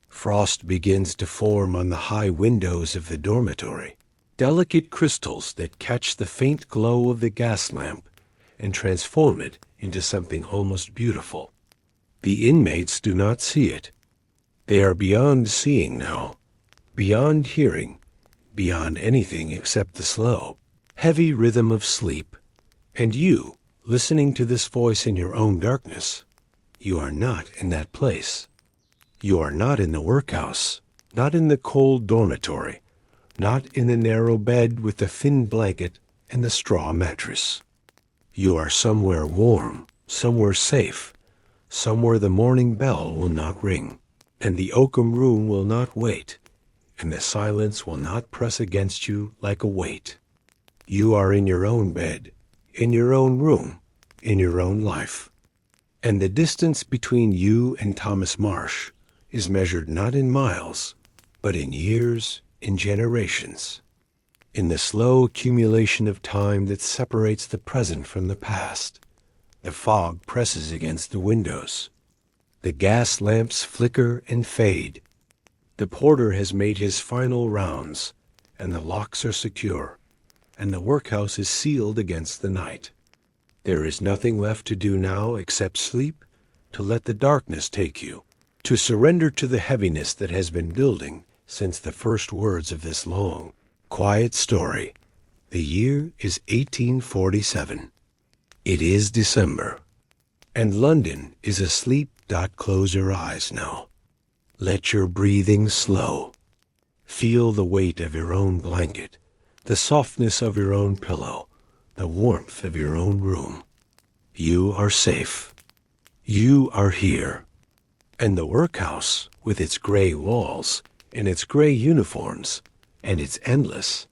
Frost begins to form on the high windows of the dormitory, delicate crystals that catch the faint glow of the gas lamp and transform it into something almost beautiful. The inmates do not see it. They are beyond seeing now, beyond hearing, beyond anything except the slow, heavy rhythm of sleep. And you, listening to this voice in your own darkness, you are not in that place. You are not in the workhouse, not in the cold dormitory, not in the narrow bed with the thin blanket and the straw mattress. You are somewhere warm, somewhere safe, somewhere the morning bell will not ring, and the Oakum room will not wait, and the silence will not press against you like a weight. You are in your own bed, in your own room, in your own life. And the distance between you and Thomas Marsh is measured not in miles, but in years, in generations, in the slow accumulation of time that separates the present from the past. The fog presses against the windows. The gas lamps flicker and fade. The porter has made his final rounds, and the locks are secure, and the workhouse is sealed against the night. There is nothing left to do now except sleep, to let the darkness take you, to surrender to the heaviness that has been building since the first words of this long, quiet story. The year is 1847. It is December, and London is asleep. Close your eyes now. Let your breathing slow. Feel the weight of your own blanket, the softness of your own pillow, the warmth of your own room. You are safe. You are here. And the workhouse, with its gray walls, and its gray uniforms, and its endless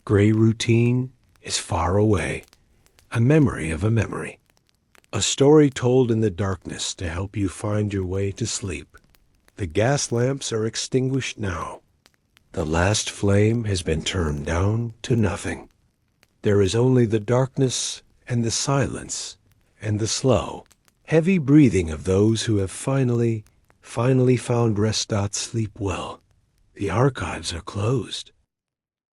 gray routine, is far away, a memory of a memory. A story told in the darkness to help you find your way to sleep. The gas lamps are extinguished now. The last flame has been turned down to nothing. There is only the darkness and the silence and the slow, heavy breathing of those who have finally found rest. Sleep well. The archives are closed.